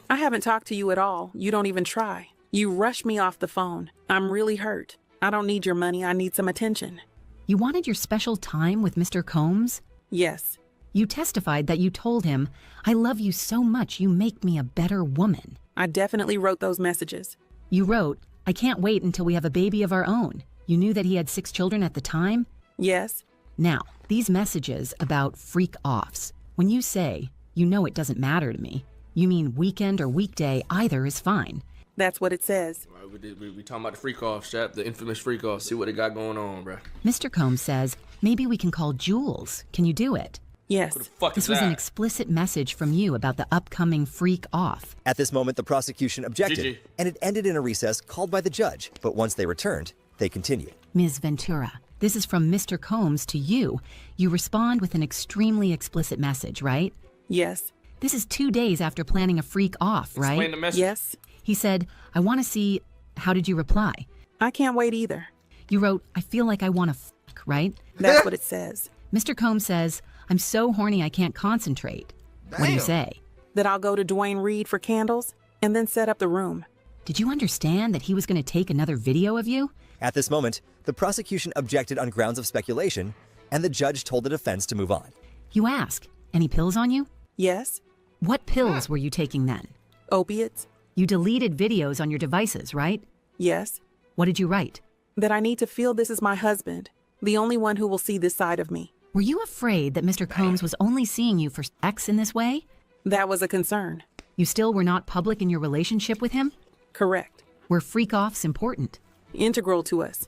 I haven't talked to you at all. You don't even try. You rush me off the phone. I'm really hurt. I don't need your money. I need some attention. You wanted your special time with Mr. Combs? Yes. You testified that you told him, I love you so much you make me a better woman. I definitely wrote those messages. You wrote, I can't wait until we have a baby of our own. You knew that he had 6 children at the time? Yes. Now, these messages about freak-offs. When you say, you know it doesn't matter to me, you mean weekend or weekday, either is fine. That's what it says. We talking about the freak-off, Shep, the infamous freak-off. See what they got going on, bruh. Mr. Combs says, maybe we can call Jules. Can you do it? Yes. This was an explicit message from you about the upcoming freak-off. At this moment, the prosecution objected, and it ended in a recess called by the judge. But once they returned, they continued. Ms. Ventura, this is from Mr. Combs to you. You respond with an extremely explicit message, right? Yes. This is 2 days after planning a freak-off, right? Explain the message. Yes. He said, I want to see... How did you reply? I can't wait either. You wrote, I feel like I want to fuck, right? That's what it says. Mr. Combs says, I'm so horny I can't concentrate. Damn. What do you say? That I'll go to Dwayne Reed for candles and then set up the room. Did you understand that he was going to take another video of you? At this moment, the prosecution objected on grounds of speculation, and the judge told the defense to move on. You ask, any pills on you? Yes. What pills were you taking then? Opiates. You deleted videos on your devices, right? Yes. What did you write? That I need to feel this is my husband, the only one who will see this side of me. Were you afraid that Mr. Combs was only seeing you for sex in this way? That was a concern. You still were not public in your relationship with him? Correct. Were freak-offs important? Integral to us.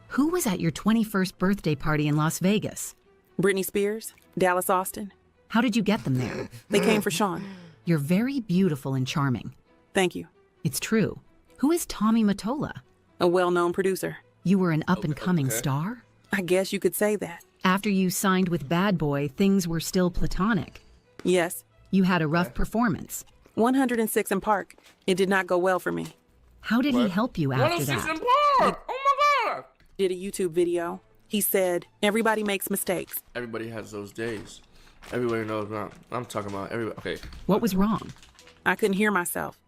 Who was at your 21st birthday party in Las Vegas? Britney Spears, Dallas Austin. How did you get them there? They came for Sean. You're very beautiful and charming. Thank you. It's true. Who is Tommy Mottola? A well-known producer. You were an up-and-coming star? I guess you could say that. After you signed with Bad Boy, things were still platonic. Yes. You had a rough performance. 106 in Park. It did not go well for me. How did he help you after that? 106 in Park! Oh my God! Did a YouTube video. He said, everybody makes mistakes. Everybody has those days. Everybody knows what I'm talking about. Everybody. Okay. What was wrong? I couldn't hear myself.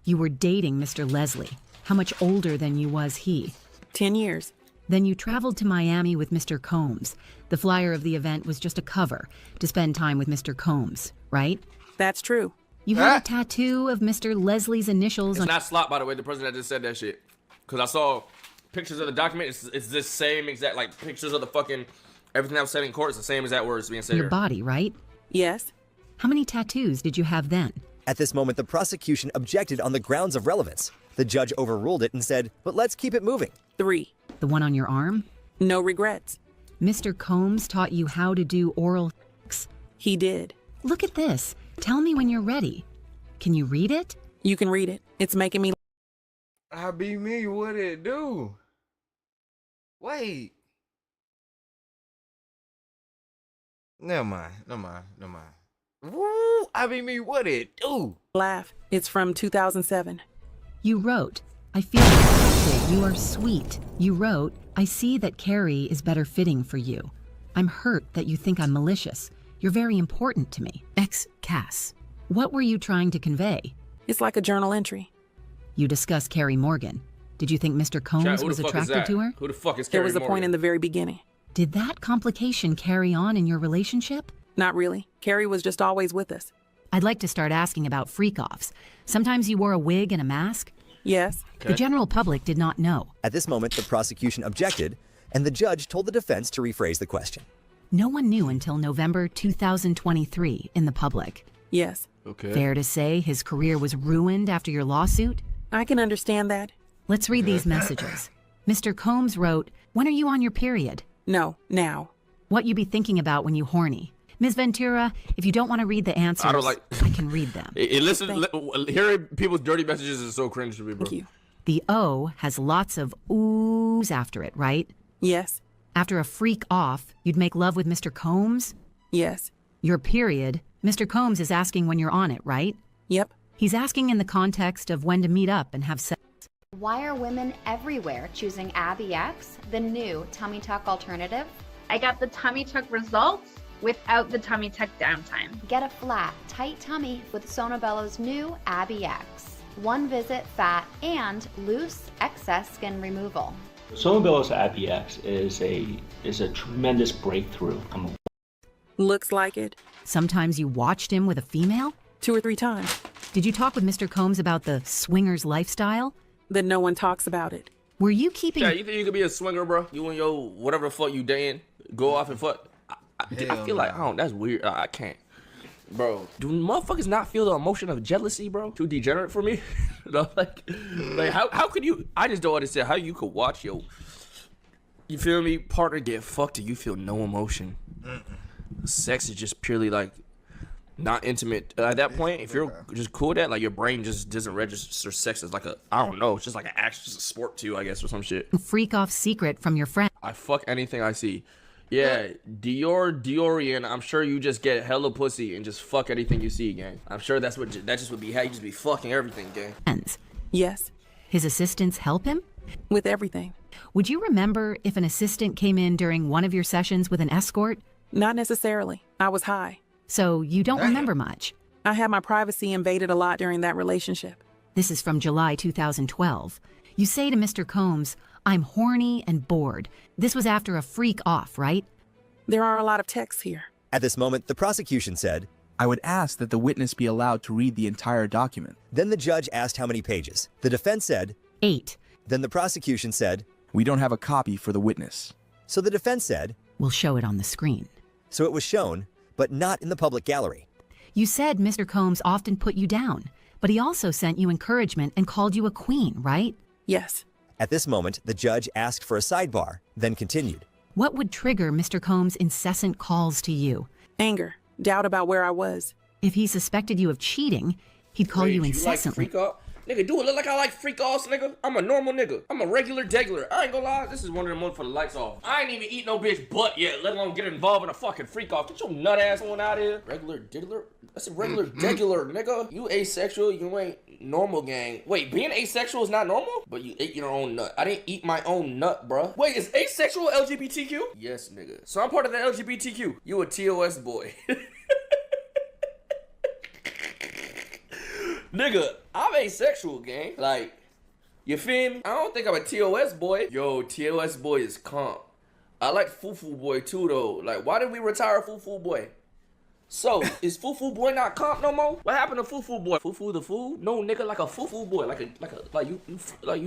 You were dating Mr. Leslie. How much older than you was he? 10 years. Then you traveled to Miami with Mr. Combs. The flyer of the event was just a cover to spend time with Mr. Combs, right? That's true. You had a tattoo of Mr. Leslie's initials It's on... not slop, by the way, the person that just said that shit. Because I saw pictures of the document. It's this same exact, like, pictures of the fucking... Everything that was said in court is the same exact words being said your here. body, right? Yes. How many tattoos did you have then? At this moment, the prosecution objected on the grounds of relevance. The judge overruled it and said, but let's keep it moving. 3. The one on your arm? No regrets. Mr. Combs taught you how to do oral sex? He did. Look at this. Tell me when you're ready. Can you read it? You can read it. It's making me... I be me, what it do? Wait. Never mind. Woo, I be me, what it do? Laugh. It's from 2007. You wrote, I feel accepted. You are sweet. You wrote, I see that Carrie is better fitting for you. I'm hurt that you think I'm malicious. You're very important to me. Ex-Cass. What were you trying to convey? It's like a journal entry. You discussed Carrie Morgan. Did you think Mr. Combs was attracted to her? Who the fuck is Carrie There was a Morgan? point in the very beginning. Did that complication carry on in your relationship? Not really. Carrie was just always with us. I'd like to start asking about freak-offs. Sometimes you wore a wig and a mask? Yes. The general public did not know. At this moment, the prosecution objected, and the judge told the defense to rephrase the question. No one knew until November 2023 in the public. Yes. Okay. Fair to say his career was ruined after your lawsuit? I can understand that. Let's read these messages. Mr. Combs wrote, when are you on your period? No, now. What you be thinking about when you horny? Ms. Ventura, if you don't want to read the answers, I can read them. Hearing people's dirty messages is so cringe to me, bro. Thank you. The O has lots of oohs after it, right? Yes. After a freak off, you'd make love with Mr. Combs? Yes. Your period, Mr. Combs is asking when you're on it, right? Yep. He's asking in the context of when to meet up and have sex. Why are women everywhere choosing Abby X, the new tummy tuck alternative? I got the tummy tuck results without the tummy tuck downtime. Get a flat, tight tummy with Sonobello's new Abby X. One visit, fat, and loose excess skin removal. Sonobello's Abby X is a tremendous breakthrough. Looks like it. Sometimes you watched him with a female? 2 or 3 times. Did you talk with Mr. Combs about the swingers lifestyle? That no one talks about it. Were you keeping... Yeah, you think you could be a swinger, bro? You and your whatever the fuck you dating, go off and fuck. I feel like, that's weird. I can't. Bro, do motherfuckers not feel the emotion of jealousy, bro? Too degenerate for me? like how could you? I just don't understand how you could watch your, you feel me, partner get fucked and you feel no emotion. Sex is just purely like not intimate. At that point, if you're just cool with that, like your brain just doesn't register sex as like a, I don't know, it's just like an action, just a sport too, I guess, or some shit. Freak off secret from your friend. I fuck anything I see. Yeah, Diorian, I'm sure you just get hella pussy and just fuck anything you see, gang. I'm sure that just would be how you just be fucking everything, gang. Yes. His assistants help him? With everything. Would you remember if an assistant came in during one of your sessions with an escort? Not necessarily. I was high. So you don't remember much? I had my privacy invaded a lot during that relationship. This is from July 2012. You say to Mr. Combs, I'm horny and bored. This was after a freak off, right? There are a lot of texts here. At this moment, the prosecution said, I would ask that the witness be allowed to read the entire document. Then the judge asked how many pages. The defense said, 8. Then the prosecution said, we don't have a copy for the witness. So the defense said, we'll show it on the screen. So it was shown, but not in the public gallery. You said Mr. Combs often put you down, but he also sent you encouragement and called you a queen, right? Yes. At this moment, the judge asked for a sidebar, then continued. What would trigger Mr. Combs' incessant calls to you? Anger, doubt about where I was. If he suspected you of cheating, he'd call you incessantly. Like Nigga, do it look like I like freak offs, nigga? I'm a normal nigga. I'm a regular degular. I ain't gonna lie, this is one of them ones for the lights off. I ain't even eat no bitch butt yet, let alone get involved in a fucking freak off. Get your nut ass on out here. Regular degular? That's a regular degular, nigga. You asexual, you ain't normal, gang. Wait, being asexual is not normal? But you ate your own nut. I didn't eat my own nut, bruh. Wait, is asexual LGBTQ? Yes, nigga. So I'm part of the LGBTQ. You a TOS boy. Nigga, I'm asexual, gang. Like, you feel me? I don't think I'm a TOS boy. Yo, TOS boy is comp. I like Fufu boy too, though. Like, why did we retire Fufu boy? So, is Fufu boy not comp no more? What happened to Fufu boy? Fufu the food? No, nigga, like a Fufu boy. Like you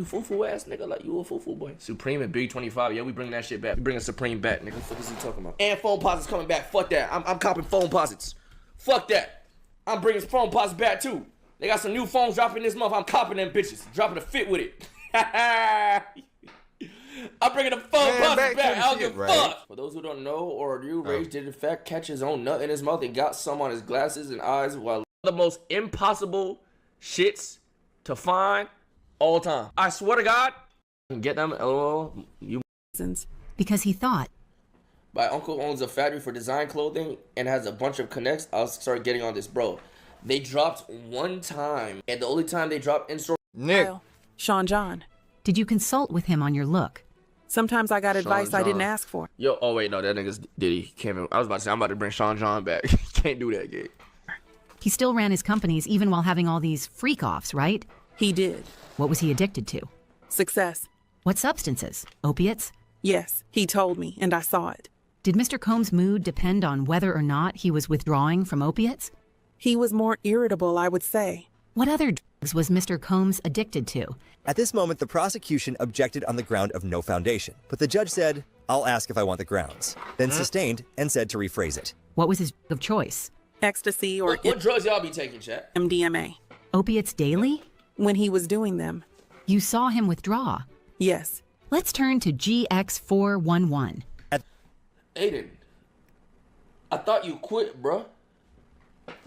Fufu ass nigga. Like you a Fufu boy. Supreme and Big 25. Yeah, we bring that shit back. We bringing Supreme back, nigga. What the fuck is he talking about? And phone posits coming back. Fuck that. I'm copping phone posits. Fuck that. I'm bringing phone posits back too. They got some new phones dropping this month. I'm copping them bitches. Dropping a fit with it. I'm bringing the phone posits back. I don't give a fuck. For those who don't know or do, Rage did in fact catch his own nut in his mouth and got some on his glasses and eyes while the most impossible shits to find all time. I swear to God, get them. LOL. Because he thought. My uncle owns a factory for design clothing and has a bunch of connects. I'll start getting on this, bro. They dropped one time, and the only time they dropped in-store. Nick. Sean John. Did you consult with him on your look? Sometimes I got advice I didn't ask for. Yo, oh wait, no, that nigga's Diddy. I was about to say, I'm about to bring Sean John back. Can't do that, gig. He still ran his companies even while having all these freak-offs, right? He did. What was he addicted to? Success. What substances? Opiates? Yes, he told me, and I saw it. Did Mr. Combs' mood depend on whether or not he was withdrawing from opiates? He was more irritable, I would say. What other drugs was Mr. Combs addicted to? At this moment, the prosecution objected on the ground of no foundation, but the judge said, "I'll ask if I want the grounds," then sustained and said to rephrase it. What was his drug of choice? Ecstasy or what drugs y'all be taking, chat? MDMA. Opiates daily? When he was doing them. You saw him withdraw? Yes. Let's turn to GX411. Aiden, I thought you quit, bruh.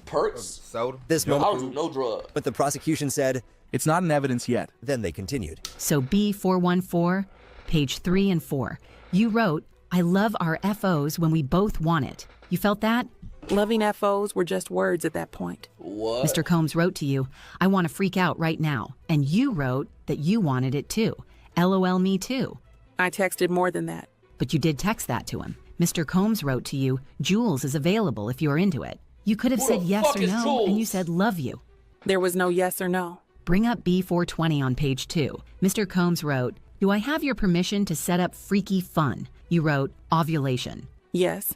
Perks? Soda? This Yo, I moment, don't do no drug. but the prosecution said, "It's not in evidence yet." Then they continued. So B414, page 3 and 4. You wrote, "I love our FOs when we both want it." You felt that? Loving FOs were just words at that point. What? Mr. Combs wrote to you, "I want to freak out right now." And you wrote that you wanted it too. LOL, me too. I texted more than that. But you did text that to him. Mr. Combs wrote to you, "Jules is available if you're into it." You could have Who said the yes fuck or is no, Jules? and you said love you. There was no yes or no. Bring up B420 on page 2. Mr. Combs wrote, "Do I have your permission to set up freaky fun?" You wrote, "Ovulation." Yes.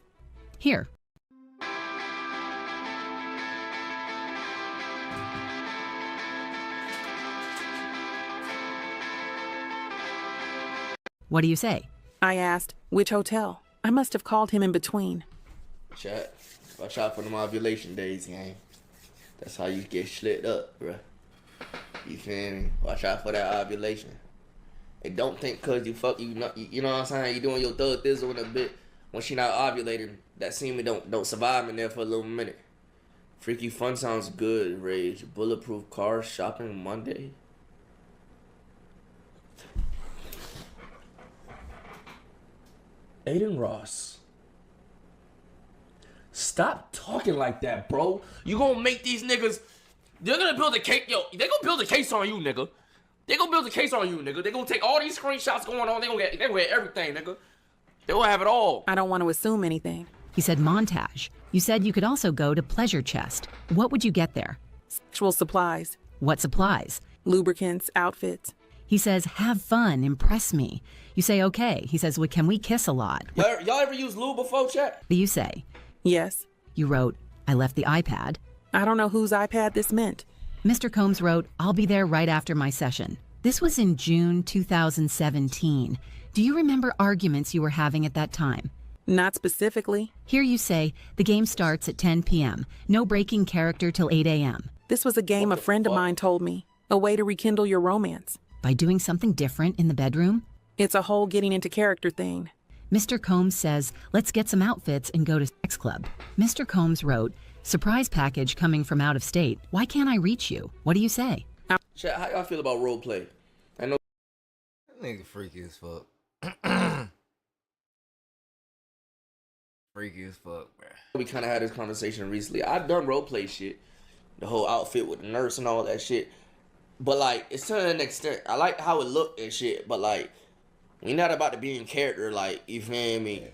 Here. What do you say? I asked, which hotel? I must have called him in between. Chat, watch out for them ovulation days, gang. That's how you get slit up, bruh. You feel me? Watch out for that ovulation. And don't think cause you fuck you know what I'm saying, you doing your thug thizzle in a bit when she not ovulating, that semen don't survive in there for a little minute. Freaky fun sounds good, Rage. Bulletproof car shopping Monday. Aiden Ross. Stop talking like that, bro. You gonna make these niggas. They're gonna build a case. Yo, they gonna build a case on you, nigga. They gonna build a case on you, nigga. They gonna take all these screenshots going on. They gonna get everything, nigga. They gonna have it all. I don't want to assume anything. He said montage. You said you could also go to Pleasure Chest. What would you get there? Sexual supplies. What supplies? Lubricants, outfits. He says, have fun, impress me. You say, okay. He says, well, can we kiss a lot? Y'all ever use lube before, chat? You say. Yes. You wrote, I left the iPad. I don't know whose iPad this meant. Mr. Combs wrote, I'll be there right after my session. This was in June 2017. Do you remember arguments you were having at that time? Not specifically. Here you say, the game starts at 10 p.m. No breaking character till 8 a.m. This was a game a friend of mine told me. A way to rekindle your romance. By doing something different in the bedroom? It's a whole getting into character thing. Mr. Combs says, let's get some outfits and go to sex club. Mr. Combs wrote, surprise package coming from out of state. Why can't I reach you? What do you say? Chat, how y'all feel about role play? I know That nigga freaky as fuck. Freaky as fuck, bro. we kind of had this conversation recently. I've done role play shit, the whole outfit with the nurse and all that shit. But like, it's to an extent. I like how it looked and shit. But like, we not about to be in character. Like, you feel me?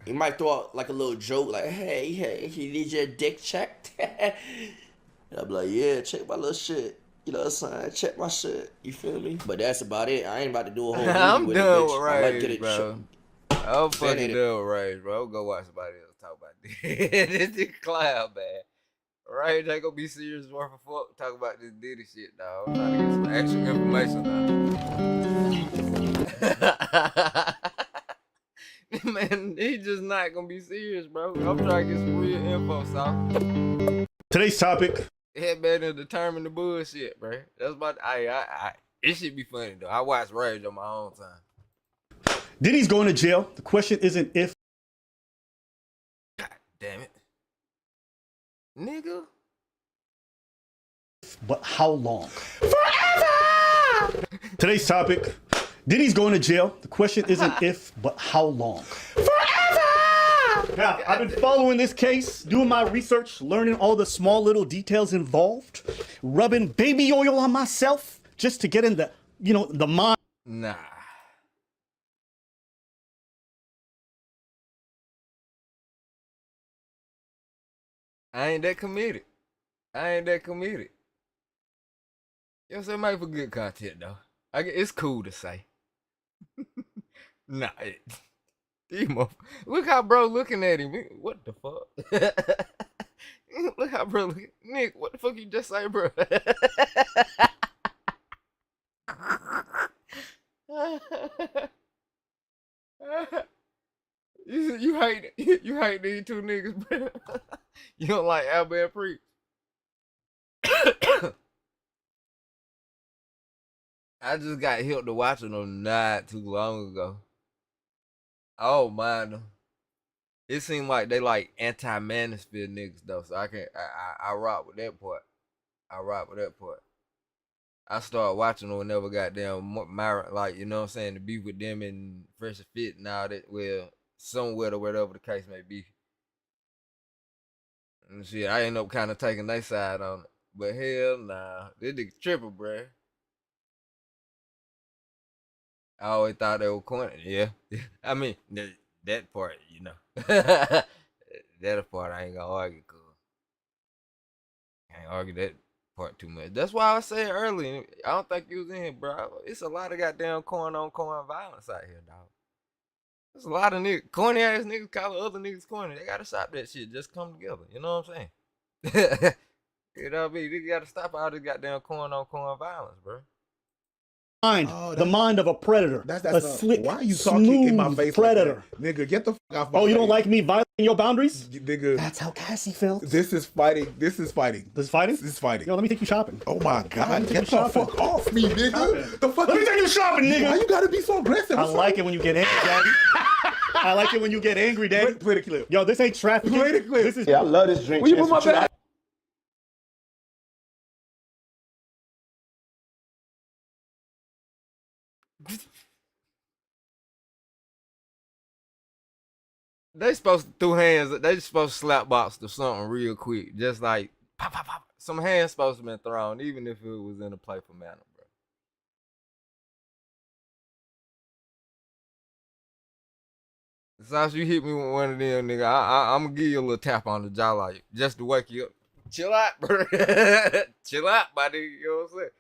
You might throw out like a little joke, like, "Hey, you need your dick checked?" And I'm like, "Yeah, check my little shit. You know what I'm saying? Check my shit. You feel me?" But that's about it. I ain't about to do a whole movie I'm with done it, with bitch. I might get Rage, it. bro. I'm fucking Fan it. done with Rage, bro. I'll go watch somebody else talk about this. This nigga clown, man. Rage ain't gonna be serious worth of fuck talk about this Diddy shit, dog. I'm trying to get some actual information now. Man, he just not gonna be serious, bro. I'm trying to get some real info, so. Today's topic. Headband to determine the bullshit, bro. That's about. It should be funny though. I watch Rage on my own time. Diddy's going to jail. The question isn't if. God damn it, nigga. But how long? Forever! Today's topic. Diddy's going to jail. The question isn't if, but how long? Forever! Now, I've been following this case, doing my research, learning all the small little details involved, rubbing baby oil on myself just to get in the, the mind. Nah. I ain't that committed. Yo, so it might for good content though. It's cool to say. Nah, look how bro looking at him. What the fuck? Look how bro looking. Nick, what the fuck you just say, bro? You hate these two niggas, bro. You don't like Albert Preach. I just got hit to watching them not too long ago. I don't mind them. It seemed like they like anti-manosphere niggas though, so I rock with that part. I started watching them whenever goddamn Myra, like, you know what I'm saying, the beef with them and Fresh and Fit and all that, well, somewhere or whatever the case may be. And shit, I end up kind of taking their side on it. But hell nah, this nigga tripping, bruh. I always thought they were corny. Yeah. I mean, that part, that part I ain't gonna argue, cuz. I ain't argue that part too much. That's why I said earlier, I don't think you was in here, bro. It's a lot of goddamn corn on corn violence out here, dog. There's a lot of niggas, corny ass niggas calling other niggas corny. They gotta stop that shit. Just come together. You know what I'm saying? You know what I mean? They gotta stop all this goddamn corn on corn violence, bro. The mind of a predator. That's slick, why are you talking in my face predator. Like that? Nigga, get the fuck off my face. You don't like me violating your boundaries? Nigga. That's how Cassie felt. This is fighting. This is fighting? Yo, let me take you shopping. Oh my God. Get the fuck off me, nigga. The fuck? Let me take you shopping, nigga. Why you gotta be so aggressive? I like it when you get angry, daddy. I like it when you get angry, daddy. Play the clip. Yo, this ain't trafficking. Play the clip. This is. Yeah, I love this drink. Will you put my back? They supposed to throw hands. They just supposed to slap box or something real quick. Just like pop, pop, pop. Some hands supposed to have been thrown, even if it was in a playful manner, bro. As you hit me with one of them, nigga, I'm gonna give you a little tap on the jaw, like just to wake you up. Chill out, bro. Chill out, buddy. You know what I'm saying?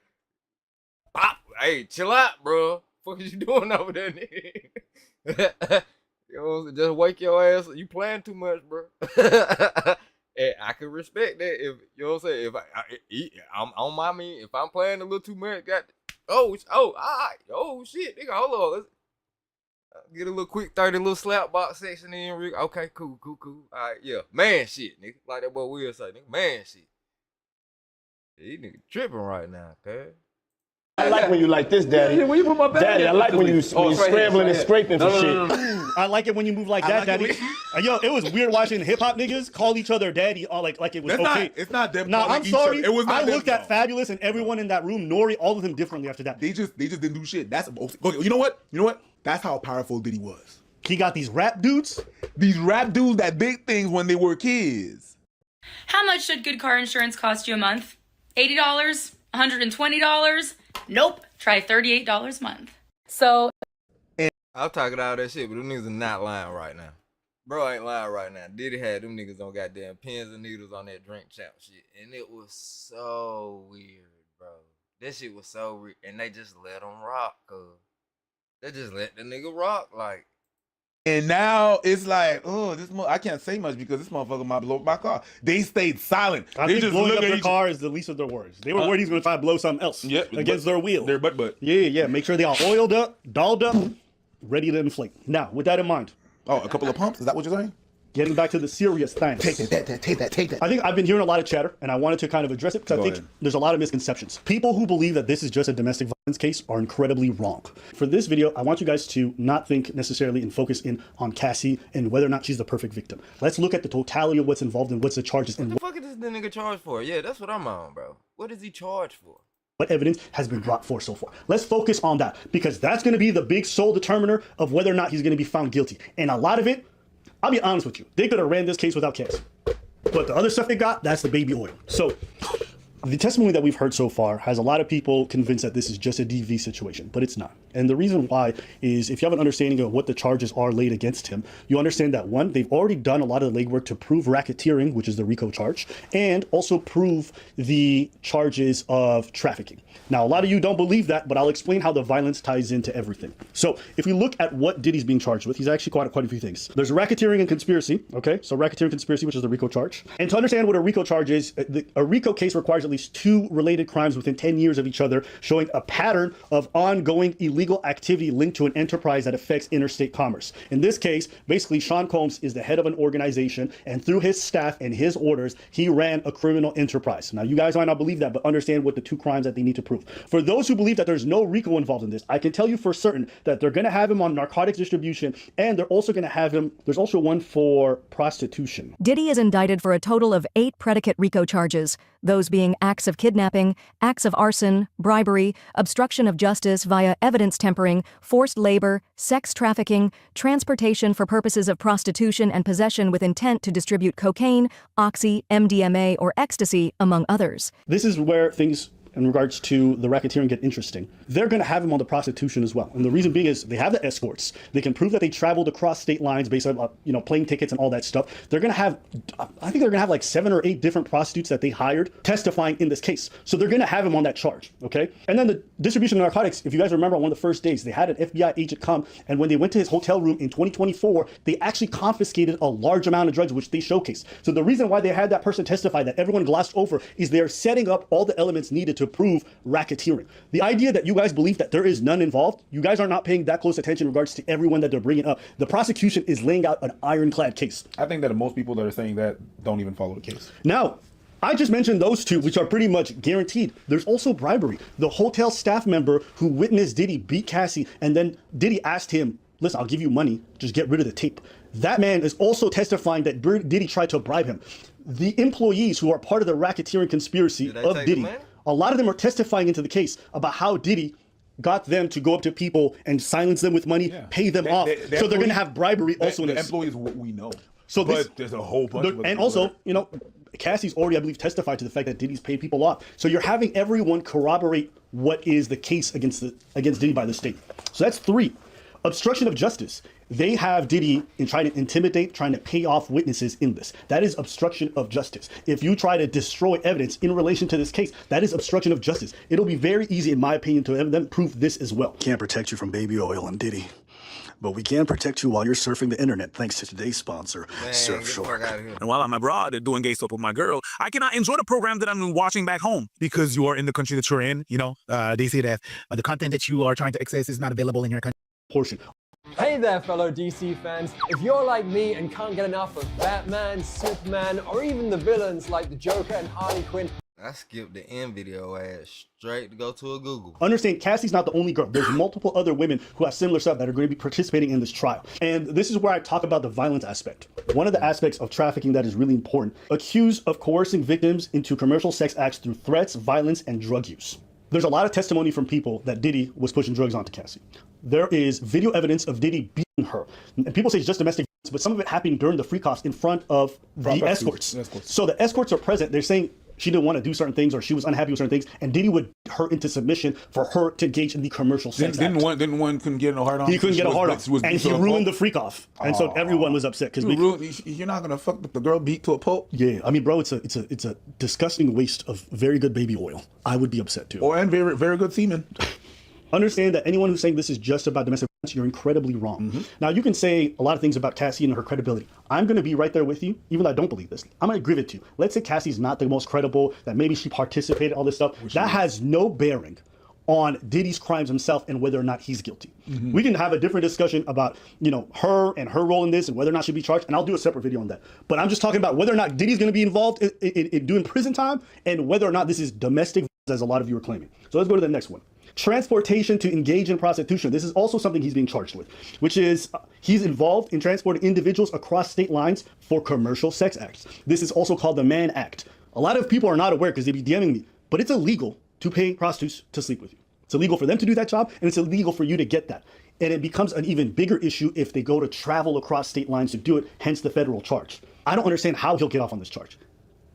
Pop. Hey, chill out, bro. What you doing over there, nigga? You know, just wake your ass. You playing too much, bro. And I can respect that. If you know what I'm saying, I'm on my mean, if I'm playing a little too much, all right, shit, nigga, hold on. Let's get a little quick 30 little slap box section in. Okay, cool. All right, yeah, man, shit, nigga, like that boy Will say, nigga, man, shit. Yeah, these niggas tripping right now, cuz. I like when you like this, Daddy. Yeah, when you put my back Daddy, I like when you scrambling and scraping for shit. I like it when you move like that, Daddy. Yo, it was weird watching hip hop niggas call each other daddy, all like it was okay. It's not them. Nah, I'm each sorry. other. It was not I looked at Fabulous and everyone in that room, Nori, all of them differently after that. They just didn't do shit. That's okay, you know what? That's how powerful Diddy was. He got these rap dudes. These rap dudes that did things when they were kids. How much should good car insurance cost you a month? $80? $120? Nope. Try $38 a month. So I'm talking all that shit, but them niggas are not lying right now. Bro ain't lying right now. Diddy had them niggas on goddamn pins and needles on that drink champ shit. And it was so weird, bro. That shit was so weird. And they just let him rock, cuz. They just let the nigga rock, like. And now it's like, oh, I can't say much because this motherfucker might blow up my car. They stayed silent. I They think just blowing look up at their each- car is the least of their worries. They were worried he's going to try to blow something else against their wheel. Their butt. Yeah. Make sure they are oiled up, dolled up, ready to inflate. Now, with that in mind. Oh, a couple of pumps? Is that what you're saying? Getting back to the serious things. Take that. I think I've been hearing a lot of chatter, and I wanted to kind of address it because I think there's a lot of misconceptions. People who believe that this is just a domestic violence case are incredibly wrong. For this video, I want you guys to not think necessarily and focus in on Cassie and whether or not she's the perfect victim. Let's look at the totality of what's involved and what's the charges and What the fuck is this nigga charged for? Yeah, that's what I'm on, bro. What is he charged for? what evidence has been brought forth so far. Let's focus on that because that's going to be the big sole determiner of whether or not he's going to be found guilty. And a lot of it, I'll be honest with you, they could have ran this case without Cass. But the other stuff they got, that's the baby oil. So the testimony that we've heard so far has a lot of people convinced that this is just a DV situation, but it's not. And the reason why is if you have an understanding of what the charges are laid against him, you understand that one, they've already done a lot of the legwork to prove racketeering, which is the RICO charge, and also prove the charges of trafficking. Now, a lot of you don't believe that, but I'll explain how the violence ties into everything. So if we look at what Diddy's being charged with, he's actually quite a few things. There's racketeering and conspiracy, okay? So racketeering and conspiracy, which is the RICO charge. And to understand what a RICO charge is, a RICO case requires at least 2 related crimes within 10 years of each other, showing a pattern of ongoing illegal activity linked to an enterprise that affects interstate commerce. In this case, basically, Sean Combs is the head of an organization, and through his staff and his orders, he ran a criminal enterprise. Now, you guys might not believe that, but understand what the 2 crimes that they need to prove. For those who believe that there's no RICO involved in this, I can tell you for certain that they're going to have him on narcotics distribution, and they're also going to have him, there's also one for prostitution. Diddy is indicted for a total of 8 predicate RICO charges, those being acts of kidnapping, acts of arson, bribery, obstruction of justice via evidence tempering, forced labor, sex trafficking, transportation for purposes of prostitution and possession with intent to distribute cocaine, oxy, MDMA, or ecstasy, among others. This is where things in regards to the racketeering get interesting. They're going to have him on the prostitution as well. And the reason being is they have the escorts. They can prove that they traveled across state lines based on, plane tickets and all that stuff. They're going to have, I think they're going to have like 7 or 8 different prostitutes that they hired testifying in this case. So they're going to have him on that charge, okay? And then the distribution of narcotics, if you guys remember on one of the first days, they had an FBI agent come, and when they went to his hotel room in 2024, they actually confiscated a large amount of drugs, which they showcased. So the reason why they had that person testify that everyone glossed over is they're setting up all the elements needed to prove racketeering. The idea that you guys believe that there is none involved, you guys are not paying that close attention in regards to everyone that they're bringing up. The prosecution is laying out an ironclad case. I think that most people that are saying that don't even follow the case. Now, I just mentioned those 2, which are pretty much guaranteed. There's also bribery. The hotel staff member who witnessed Diddy beat Cassie, and then Diddy asked him, listen, I'll give you money, just get rid of the tape. That man is also testifying that Diddy tried to bribe him. The employees who are part of the racketeering conspiracy of Diddy, a lot of them are testifying into the case about how Diddy got them to go up to people and silence them with money, pay them off. So they're going to have bribery also in this. Employees, what we know. So but there's a whole bunch of and also, Cassie's already, I believe, testified to the fact that Diddy's paid people off. So you're having everyone corroborate what is the case against Diddy by the state. So that's 3. Obstruction of justice. They have Diddy in trying to intimidate, trying to pay off witnesses in this. That is obstruction of justice. If you try to destroy evidence in relation to this case, that is obstruction of justice. It'll be very easy, in my opinion, to then prove this as well. Can't protect you from baby oil and Diddy, but we can protect you while you're surfing the internet thanks to today's sponsor, Surfshark. And while I'm abroad doing gay stuff with my girl, I cannot enjoy the program that I'm watching back home because you are in the country that you're in. They say that the content that you are trying to access is not available in your country. Portion. Hey there, fellow DC fans. If you're like me and can't get enough of Batman, Superman, or even the villains like the Joker and Harley Quinn, I skipped the end video ad straight to go to a Google. Understand, Cassie's not the only girl. There's multiple other women who have similar stuff that are going to be participating in this trial. And this is where I talk about the violence aspect. One of the aspects of trafficking that is really important, accused of coercing victims into commercial sex acts through threats, violence, and drug use. There's a lot of testimony from people that Diddy was pushing drugs onto Cassie. There is video evidence of Diddy beating her. And people say it's just domestic violence, but some of it happened during the free offs in front of the escorts. So the escorts are present. They're saying she didn't want to do certain things or she was unhappy with certain things, and Diddy would her into submission for her to engage in the commercial sex act. Didn't one couldn't get a hard on? He couldn't get a hard on, and he ruined the freak off, and so everyone was upset because you're not gonna fuck the girl beat to a pulp. Yeah, I mean, bro, it's a disgusting waste of very good baby oil. I would be upset too. And very very good semen. Understand that anyone who's saying this is just about domestic violence, you're incredibly wrong. Now, you can say a lot of things about Cassie and her credibility. I'm going to be right there with you, even though I don't believe this. I'm going to agree with you. Let's say Cassie's not the most credible, that maybe she participated, all this stuff. That has no bearing on Diddy's crimes himself and whether or not he's guilty. We can have a different discussion about, her and her role in this and whether or not she'd be charged, and I'll do a separate video on that. But I'm just talking about whether or not Diddy's going to be involved in doing prison time and whether or not this is domestic violence, as a lot of you are claiming. So let's go to the next one. Transportation to engage in prostitution. This is also something he's being charged with, which is he's involved in transporting individuals across state lines for commercial sex acts. This is also called the Mann Act. A lot of people are not aware because they be DMing me, but it's illegal to pay prostitutes to sleep with you. It's illegal for them to do that job, and it's illegal for you to get that. And it becomes an even bigger issue if they go to travel across state lines to do it, hence the federal charge. I don't understand how he'll get off on this charge.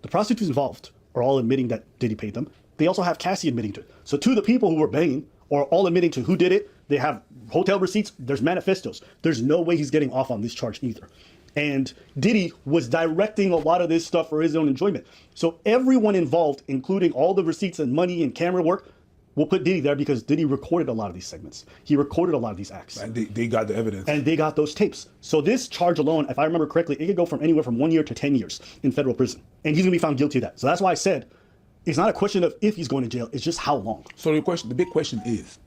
The prostitutes involved are all admitting that Diddy paid them. They also have Cassie admitting to it. So two of the people who were banging are all admitting to who did it. They have hotel receipts. There's manifestos. There's no way he's getting off on this charge either. And Diddy was directing a lot of this stuff for his own enjoyment. So everyone involved, including all the receipts and money and camera work, will put Diddy there because Diddy recorded a lot of these segments. He recorded a lot of these acts. And they got the evidence. And they got those tapes. So this charge alone, if I remember correctly, it could go from anywhere from 1 year to 10 years in federal prison. And he's gonna be found guilty of that. So that's why I said, it's not a question of if he's going to jail, it's just how long. So the big question is,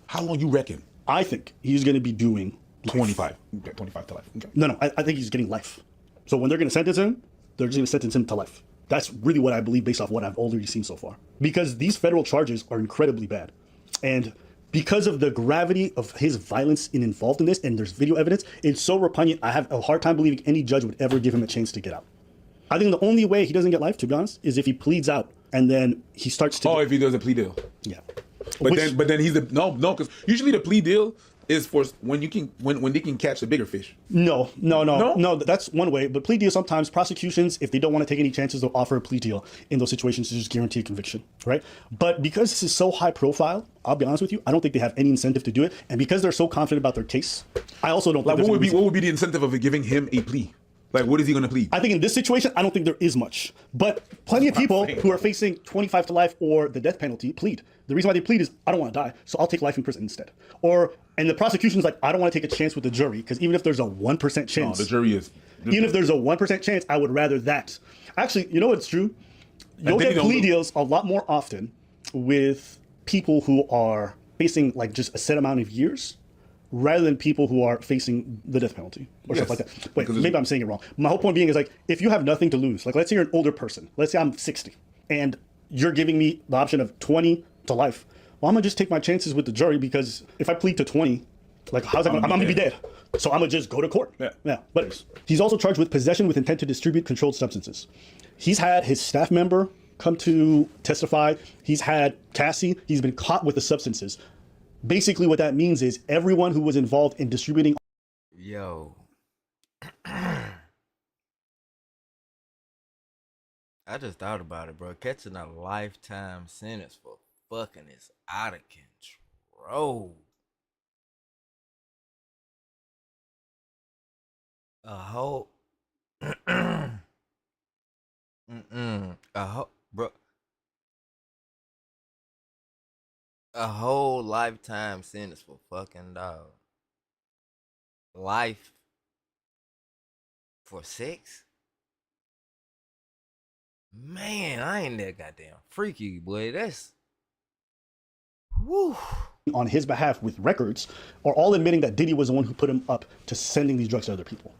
how long you reckon? I think he's going to be doing 25. Okay, 25 to life. Okay. No, I think he's getting life. So when they're going to sentence him, they're just going to sentence him to life. That's really what I believe based off what I've already seen so far. Because these federal charges are incredibly bad. And because of the gravity of his violence involved in this, and there's video evidence, it's so repugnant, I have a hard time believing any judge would ever give him a chance to get out. I think the only way he doesn't get life, to be honest, is if he pleads out and then he starts to. If he does a plea deal. Yeah. But then he's because usually the plea deal is for when they can catch the bigger fish. No. That's one way. But plea deal, sometimes prosecutions, if they don't want to take any chances, they'll offer a plea deal in those situations to just guarantee a conviction, right? But because this is so high profile, I'll be honest with you, I don't think they have any incentive to do it. And because they're so confident about their case, I also don't think what would be the incentive of giving him a plea? Like, what is he going to plead? I think in this situation, I don't think there is much. But plenty of people who are facing 25 to life or the death penalty plead. The reason why they plead is, I don't want to die, so I'll take life in prison instead. And the prosecution's like, I don't want to take a chance with the jury, because even if there's a 1% chance. No, the jury is. Even if there's a 1% chance, I would rather that. Actually, you know what's true? You'll get plea deals a lot more often with people who are facing like just a set amount of years, rather than people who are facing the death penalty or stuff like that. Wait, maybe I'm saying it wrong. My whole point being is like, if you have nothing to lose, like let's say you're an older person, let's say I'm 60, and you're giving me the option of 20 to life. Well, I'm gonna just take my chances with the jury, because if I plead to 20, like how's that I'm gonna be dead. So I'm gonna just go to court. Yeah. But he's also charged with possession with intent to distribute controlled substances. He's had his staff member come to testify. He's had Cassie. He's been caught with the substances. Basically, what that means is everyone who was involved in distributing. Yo. I just thought about it, bro. Catching a lifetime sentence for fucking is out of control. A whole. Bro. A whole lifetime sentence for fucking dog. Life for sex? Man, I ain't that goddamn freaky, boy. That's woo. On his behalf with records are all admitting that Diddy was the one who put him up to sending these drugs to other people.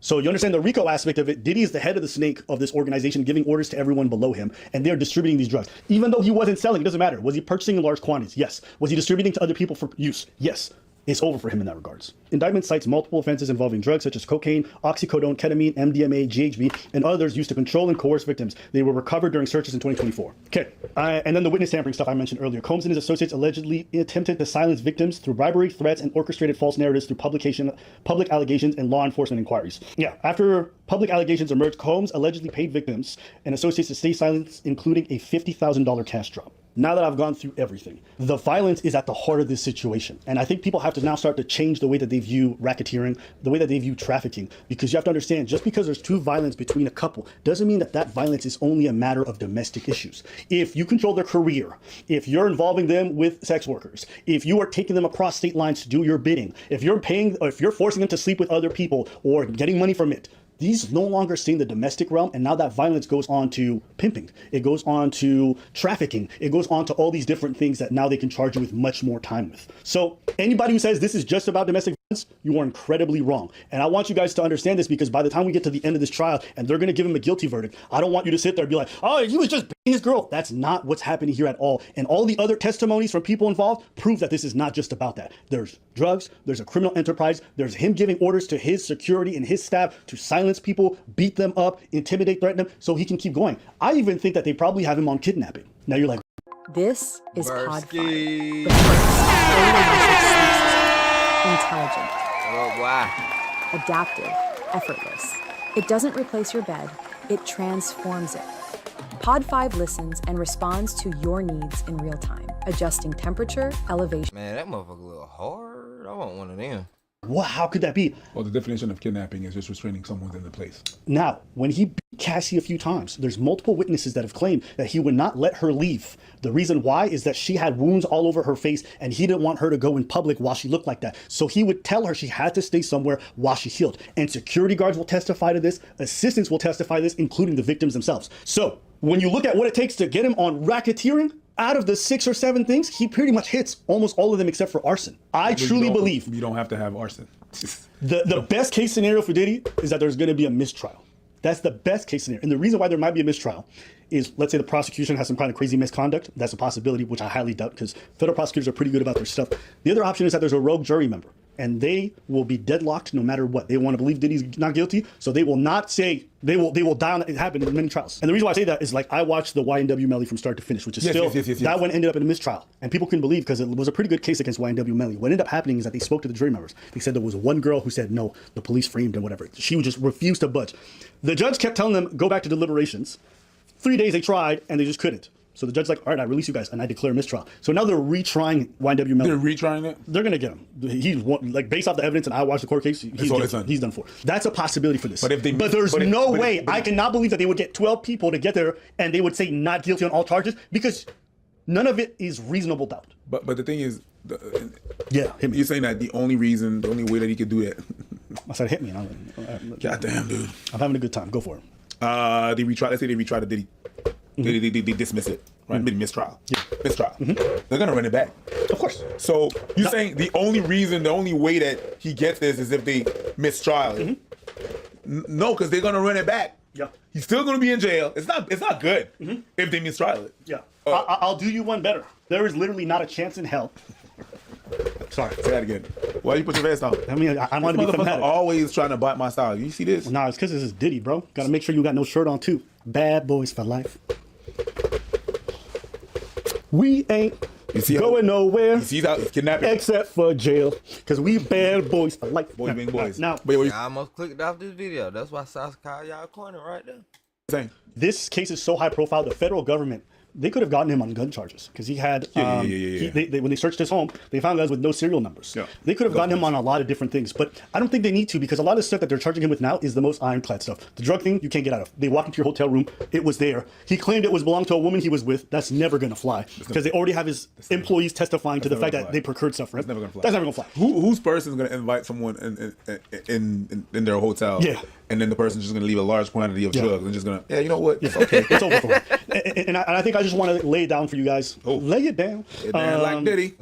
So you understand the RICO aspect of it. Diddy is the head of the snake of this organization, giving orders to everyone below him, and they're distributing these drugs. Even though he wasn't selling, it doesn't matter. Was he purchasing in large quantities? Yes. Was he distributing to other people for use? Yes. It's over for him in that regards. Indictment cites multiple offenses involving drugs such as cocaine, oxycodone, ketamine, MDMA, GHB, and others used to control and coerce victims. They were recovered during searches in 2024. Okay, and then the witness tampering stuff I mentioned earlier. Combs and his associates allegedly attempted to silence victims through bribery, threats, and orchestrated false narratives through public allegations, and law enforcement inquiries. Yeah, after public allegations emerged, Combs allegedly paid victims and associates to stay silent, including a $50,000 cash drop. Now that I've gone through everything, the violence is at the heart of this situation. And I think people have to now start to change the way that they view racketeering, the way that they view trafficking, because you have to understand, just because there's true violence between a couple doesn't mean that that violence is only a matter of domestic issues. If you control their career, if you're involving them with sex workers, if you are taking them across state lines to do your bidding, if you're paying, or if you're forcing them to sleep with other people or getting money from it, these no longer stay in the domestic realm, and now that violence goes on to pimping. It goes on to trafficking. It goes on to all these different things that now they can charge you with much more time with. So anybody who says this is just about domestic violence, you are incredibly wrong. And I want you guys to understand this, because by the time we get to the end of this trial and they're going to give him a guilty verdict, I don't want you to sit there and be like, oh, he was just beating his girl. That's not what's happening here at all. And all the other testimonies from people involved prove that this is not just about that. There's drugs, there's a criminal enterprise, there's him giving orders to his security and his staff to silence people, beat them up, intimidate, threaten them, so he can keep going. I even think that they probably have him on kidnapping. Now you're like, This is Pod 5. Bursky. The first intelligent, Why? adaptive, effortless. It doesn't replace your bed, it transforms it. Pod 5 listens and responds to your needs in real time, adjusting temperature, elevation. Man, that motherfucker a little hard. I want one of them. what? How could that be? Well, the definition of kidnapping is just restraining someone in the place. Now, when he beat Cassie a few times, there's multiple witnesses that have claimed that he would not let her leave. The reason why is that she had wounds all over her face and he didn't want her to go in public while she looked like that. So he would tell her she had to stay somewhere while she healed. And security guards will testify to this, assistants will testify to this, including the victims themselves. So when you look at what it takes to get him on racketeering, out of the 6 or 7 things, he pretty much hits almost all of them except for arson. I truly believe you don't have to have arson. The best case scenario for Diddy is that there's going to be a mistrial. That's the best case scenario. And the reason why there might be a mistrial is, let's say the prosecution has some kind of crazy misconduct. That's a possibility, which I highly doubt, because federal prosecutors are pretty good about their stuff. The other option is that there's a rogue jury member, and they will be deadlocked no matter what. They want to believe Diddy's not guilty, so they will not say, they will die on it. It happened in many trials. And the reason why I say that is, like, I watched the YNW Melly from start to finish, which is that one ended up in a mistrial. And people couldn't believe, because it was a pretty good case against YNW Melly. What ended up happening is that they spoke to the jury members. They said there was one girl who said, no, the police framed and whatever. She would just refuse to budge. The judge kept telling them, go back to deliberations. 3 days they tried, and they just couldn't. So the judge's like, all right, I release you guys, and I declare mistrial. So now they're retrying YNW Melly. They're retrying it? They're going to get him. He's like, based off the evidence, and I watched the court case, he's done for. That's a possibility for this. But there's no way. I cannot believe that they would get 12 people to get there, and they would say not guilty on all charges, because none of it is reasonable doubt. But the thing is, hit me. You're saying that the only way that he could do that. I said hit me. Goddamn, dude. I'm having a good time. Go for it. They retry. Let's say they retry the Diddy. They dismiss it, right? Mistrial. Yeah. Mistrial. They're gonna run it back. Of course. So you're saying the only way that he gets this is if they mistrial it? No, because they're gonna run it back. Yeah. He's still gonna be in jail. It's not good if they mistrial it. Yeah. I'll do you one better. There is literally not a chance in hell. Sorry. Say that again. Why you put your vest on? I mean, I want to be thematic. Always trying to bite my style. You see this? Nah, it's because this is Diddy, bro. Got to make sure you got no shirt on too. Bad boys for life. We ain't going nowhere. You see that kidnapping? Except for jail, because we bad boys for life. Boys being boys. Now, I almost clicked off this video. That's why South called y'all corner right there. This case is so high profile, the federal government, they could have gotten him on gun charges, because he had, when they searched his home, they found guys with no serial numbers. Yeah. They could have gotten him on a lot of different things, but I don't think they need to, because a lot of the stuff that they're charging him with now is the most ironclad stuff. The drug thing, you can't get out of. They walk into your hotel room, it was there. He claimed it belonged to a woman he was with. That's never going to fly, because they already have his employees testifying to the fact that they procured stuff for him. That's never going to fly. That's never going to fly. Whose person is going to invite someone in their hotel? Yeah. And then the person's just going to leave a large quantity of drugs and just going to, you know what? It's okay. It's over for him. And I think I just want to lay it down for you guys. Lay it down. Like Diddy.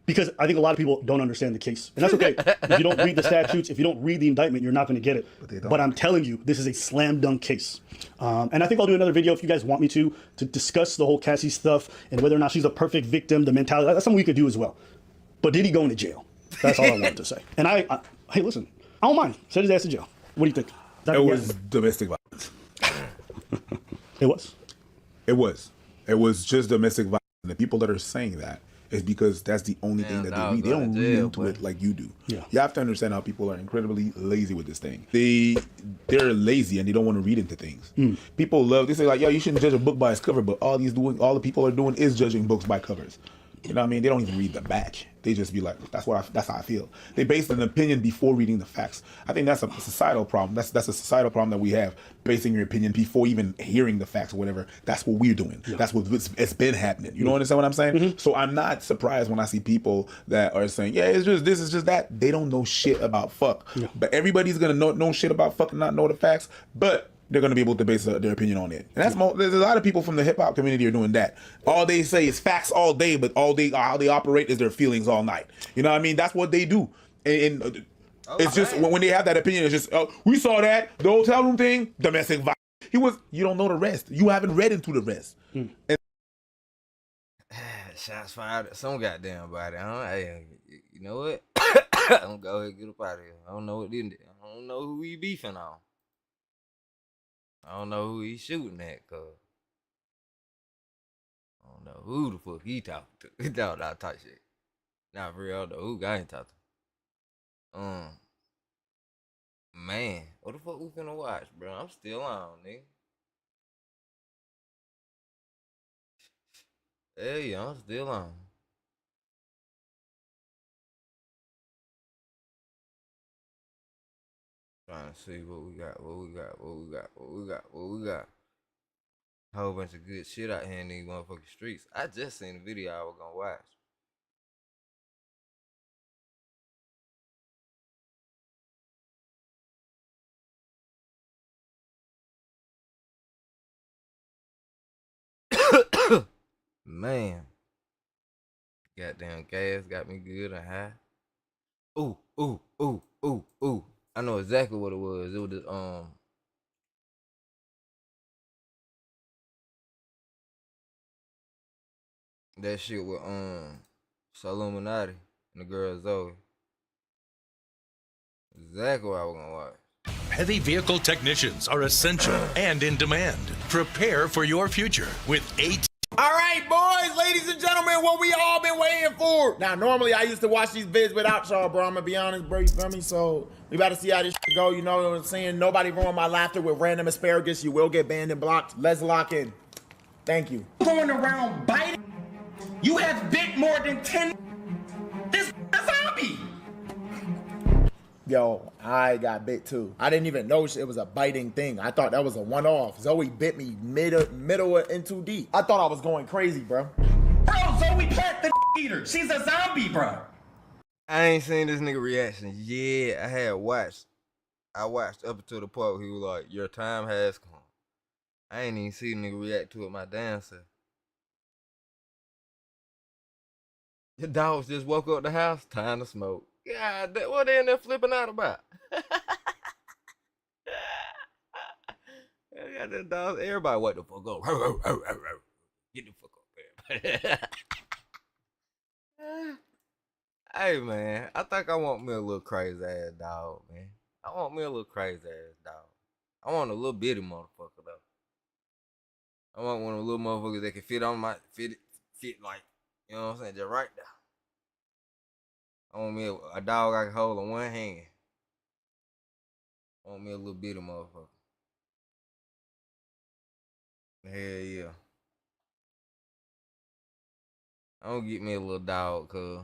Because I think a lot of people don't understand the case. And that's okay. If you don't read the statutes, if you don't read the indictment, you're not going to get it. But I'm telling you, this is a slam dunk case. And I think I'll do another video if you guys want me to discuss the whole Cassie stuff and whether or not she's a perfect victim, the mentality. That's something we could do as well. But did he go into jail? That's all I wanted to say. And hey, listen, I don't mind. Send his ass to jail. What do you think? It was domestic violence. It was? It was. It was just domestic violence. And the people that are saying that is because that's the only thing that they read. They don't read into it like you do. Yeah. You have to understand how people are incredibly lazy with this thing. They're lazy and they don't want to read into things. People love, they say like, yo, you shouldn't judge a book by its cover, but all the people are doing is judging books by covers. You know what I mean? They don't even read the back. They just be like, that's how I feel. They base an opinion before reading the facts. I think that's a societal problem. That's a societal problem that we have, basing your opinion before even hearing the facts or whatever. That's what we're doing. Yeah. That's what it's been happening. You know understand what I'm saying? So I'm not surprised when I see people that are saying, yeah, it's just this, it's just that. They don't know shit about fuck. Yeah. But everybody's gonna know shit about fuck and not know the facts. But they're going to be able to base their opinion on it. And that's there's a lot of people from the hip hop community are doing that. All they say is facts all day, but how they operate is their feelings all night. You know what I mean? That's what they do. And it's just when they have that opinion, it's just, we saw that, the hotel room thing, domestic violence. You don't know the rest. You haven't read into the rest. And Shots fired at some goddamn body. You know what? I'm gonna go ahead and get up out of here. I don't know what did. I don't know who he beefing on. I don't know who he shooting at, cuz. I don't know who the fuck he talking to. He talking that type shit. Not for real, though. Who guy ain't talking to? Man, what the fuck we finna watch, bro? I'm still on, nigga. Hey, I'm still on. Trying to see what we got. Whole bunch of good shit out here in these motherfucking streets. I just seen the video I was gonna watch. Man. Goddamn gas got me good and high. Ooh. I know exactly what it was. It was the, that shit with Illuminati and the girl Zoe. Exactly what I was gonna watch. Heavy vehicle technicians are essential and in demand. Prepare for your future with 8. All right, boys, ladies and gentlemen, what we all been waiting for. Now, normally I used to watch these vids without y'all, bro. I'm gonna be honest, bro. You feel me? So we about to see how this shit go. You know what I'm saying? Nobody ruin my laughter with random asparagus. You will get banned and blocked. Let's lock in. Thank you. Going around biting. You have bit more than 10. This a zombie. Yo, I got bit too. I didn't even know it was a biting thing. I thought that was a one-off. Zoe bit me middle and too deep. I thought I was going crazy, bro. Bro, Zoe Platt the eater. She's a zombie, bro. I ain't seen this nigga reaction. Yeah, I watched up until the part where he was like, your time has come. I ain't even see the nigga react to it my damn self. Your dogs just woke up the house, time to smoke. God, what they in there flipping out about? I got the dogs. Everybody, what the fuck up? Get the fuck up, everybody. Hey, man, I think I want me a little crazy ass dog, man. I want me a little crazy ass dog. I want a little bitty motherfucker, though. I want one of the little motherfuckers that can fit on my, fit like, you know what I'm saying, just right there. I want me a dog I can hold in one hand. I want me a little bitty motherfucker. Hell yeah. I don't get me a little dog, cuz.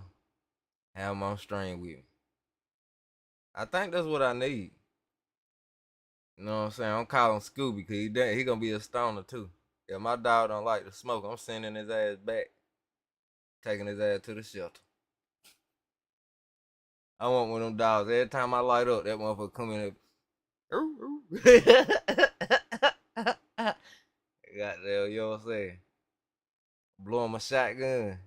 Have him on string with me. I think that's what I need. You know what I'm saying? I'm calling Scooby because he gonna be a stoner too. If my dog don't like to smoke, I'm sending his ass back. Taking his ass to the shelter. I want one of them dogs. Every time I light up, that motherfucker come in and goddamn, you know what I'm saying? blow him a shotgun.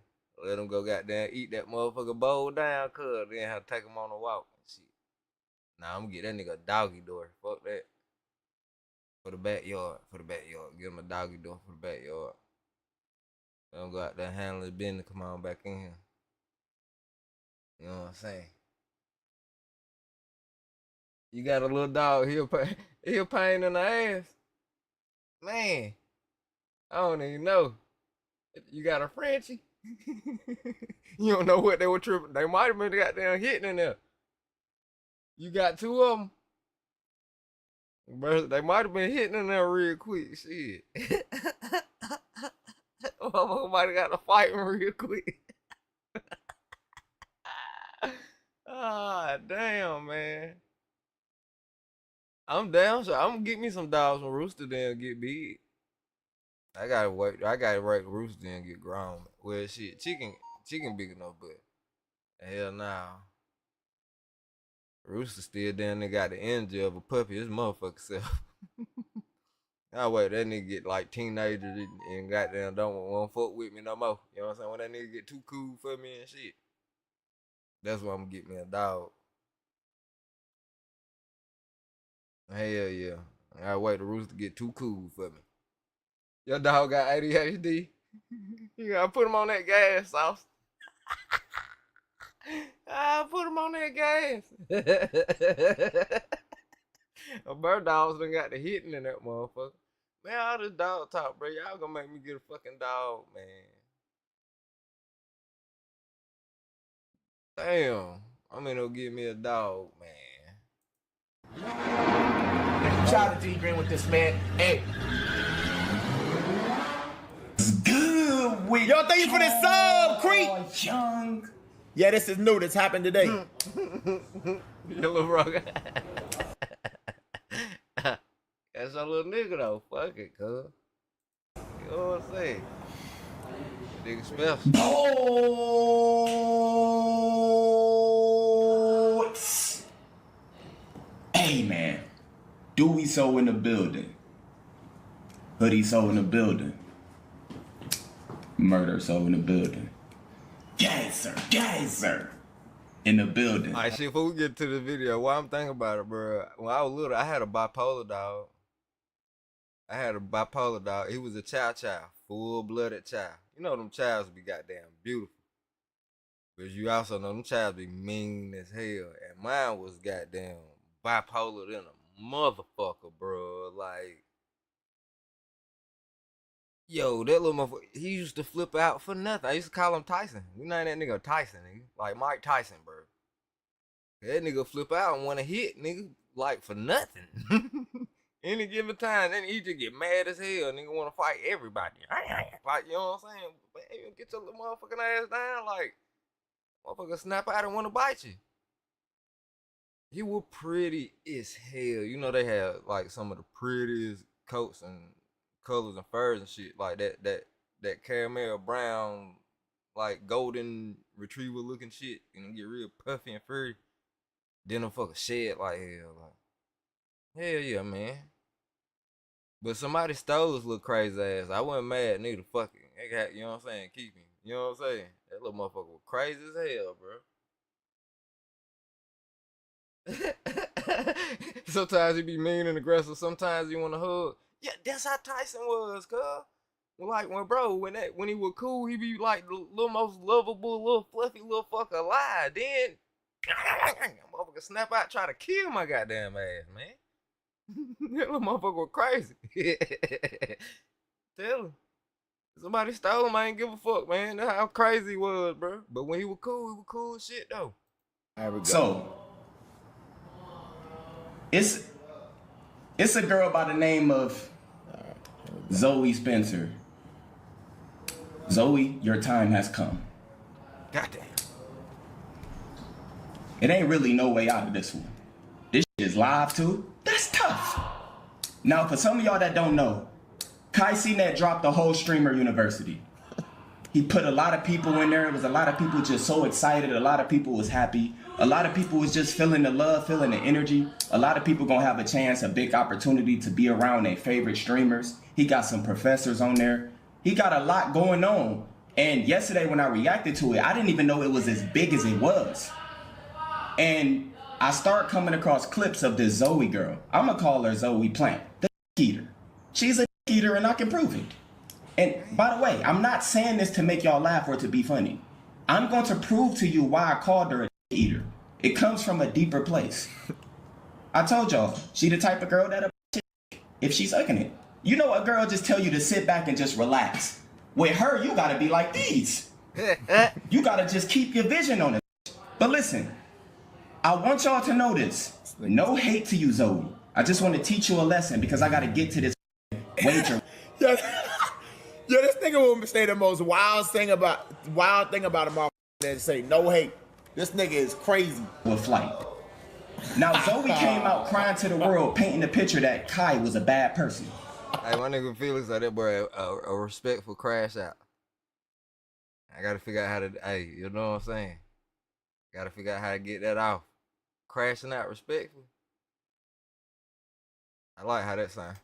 Let him go goddamn eat that motherfucker bowl down, cuz. Then have to take him on a walk and shit. Nah, I'm gonna get that nigga a doggy door. Fuck that. For the backyard. Get him a doggy door for the backyard. Let him go out there and handle his business. Come on back in here. You know what I'm saying? You got a little dog, he'll pain in the ass. Man, I don't even know. You got a Frenchie? You don't know what they were tripping. They might have been goddamn hitting in there. You got two of them. Bro, they might have been hitting in there real quick. Shit. Motherfucker might have got to fighting real quick. Ah, damn, man. I'm down, so I'm gonna get me some dogs from Rooster then get big. I gotta wait Rooster then get grown. Well, shit, chicken big enough, but hell nah. Rooster still down there got the energy of a puppy. His motherfucker self. I wait that nigga get like teenagers and goddamn don't want fuck with me no more. You know what I'm saying? When that nigga get too cool for me and shit, that's why I'm gonna get me a dog. Hell yeah. I gotta wait the Rooster to get too cool for me. Your dog got ADHD. You gotta put him on that gas sauce. Put him on that gas. A bird dog's done got the hitting in that motherfucker. Man, all this dog talk, bro. Y'all gonna make me get a fucking dog, man. Damn. I'm gonna give me a dog, man. Shout out to D Green with this, man. Hey. It's good with yo, thank you for this sub, Creep. Young. Yeah, this is new. This happened today. Yellow Rock. That's a little nigga though. Fuck it, cuz. You know what I'm saying? Nigga special. Boats. Hey man, Dewey so in the building. Hoodie so in the building. Murder so in the building. Geyser. In the building. Alright, shit, before we get to the video, what I'm thinking about it, bro. When I was little, I had a bipolar dog. He was a chow, full-blooded chow. You know them chows be goddamn beautiful. But you also know them chows be mean as hell. And mine was goddamn bipolar than a motherfucker, bro. Like, yo, that little motherfucker, he used to flip out for nothing. I used to call him Tyson. You know that nigga Tyson, nigga. Like Mike Tyson, bro. That nigga flip out and want to hit, nigga, like for nothing. Any given time, then he just get mad as hell. Nigga want to fight everybody. Like, you know what I'm saying? Baby, get your little motherfucking ass down. Like, motherfucker snap out and want to bite you. He was pretty as hell. You know they had like some of the prettiest coats and colors and furs and shit. Like that caramel brown, like golden retriever looking shit. And get real puffy and furry. Then them fucker shed like hell. Like, hell yeah, man. But somebody stole his little crazy ass. I wasn't mad, neither. Fuck it. You know what I'm saying? Keep him. You know what I'm saying? That little motherfucker was crazy as hell, bro. Sometimes he be mean and aggressive. Sometimes he want to hug. Yeah, that's how Tyson was, cuz. Like, when he was cool, he be like the little most lovable, little fluffy little fucker alive. Then, motherfucker snap out, try to kill my goddamn ass, man. That little motherfucker was crazy. Tell him. Somebody stole him, I ain't give a fuck, man. That's how crazy he was, bro. But when he was cool as shit, though. There we go. So, it's a girl by the name of Zoe Spencer. Zoe, your time has come. Goddamn. It ain't really no way out of this one. This shit is live too. That's tough. Now, for some of y'all that don't know, Kai CNET dropped the whole Streamer University. He put a lot of people in there. It was a lot of people just so excited. A lot of people was happy. A lot of people was just feeling the love, feeling the energy. A lot of people gonna have a chance, a big opportunity to be around their favorite streamers. He got some professors on there. He got a lot going on. And yesterday when I reacted to it, I didn't even know it was as big as it was. And I start coming across clips of this Zoe girl. I'm gonna call her Zoe Plant, the eater. She's a eater and I can prove it. And by the way, I'm not saying this to make y'all laugh or to be funny. I'm going to prove to you why I called her a eater. It comes from a deeper place. I told y'all, she the type of girl that if she's sucking it. You know, a girl just tell you to sit back and just relax. With her, you gotta be like these. You gotta just keep your vision on it. But listen, I want y'all to know this. No hate to you, Zoe. I just want to teach you a lesson because I gotta get to this wager. Yo, this nigga will say the most wild thing about a motherfucker that say no hate. This nigga is crazy. With flight. Now Zoe came out crying to the world, painting the picture that Kai was a bad person. Hey, my nigga Felix like that boy a respectful crash out. I gotta figure out how to, hey, you know what I'm saying? Gotta figure out how to get that off. Crashing out respectful. I like how that sound.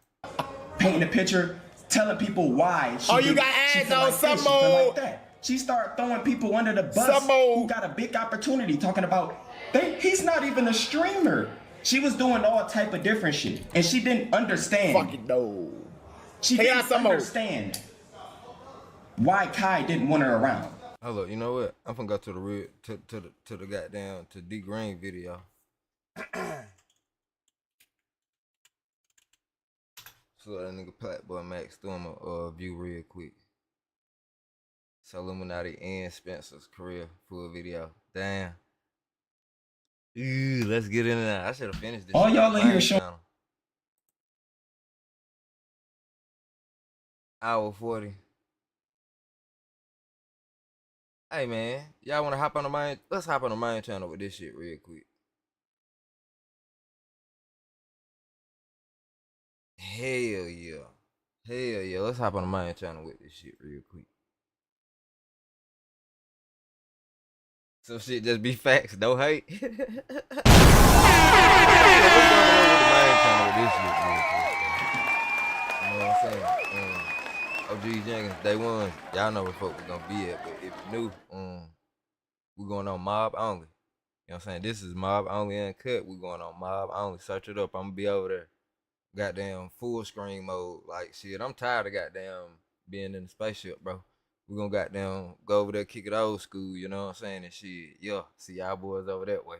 Painting the picture, telling people why she you got ads on some more. Like that. She started throwing people under the bus who got a big opportunity, talking about he's not even a streamer. She was doing all type of different shit, and she didn't understand. Fucking no. She didn't understand why Kai didn't want her around. Oh look, you know what? I'm finna go to the real to the goddamn D Green video. So that nigga Platboy Max doing a view real quick. It's Illuminati and Spencer's career full video. Damn. Ooh, let's get into that. I should have finished this. All y'all in here showing. Hour 40. Hey man, y'all wanna hop on the main? Let's hop on the main channel with this shit real quick. Hell yeah. Hell yeah. Let's hop on the main channel with this shit real quick. So shit just be facts, no hate. Let's go with the main channel with this shit real quick. You know what I'm saying? OG Jenkins, day one. Y'all know where folk we gonna be at, but if you're new, we going on mob only. You know what I'm saying? This is mob only uncut. We going on mob only. Search it up. I'm gonna be over there. Goddamn full screen mode. Like shit, I'm tired of goddamn being in the spaceship, bro. We gonna goddamn go over there, kick it old school, you know what I'm saying? And shit, yeah, see y'all boys over that way.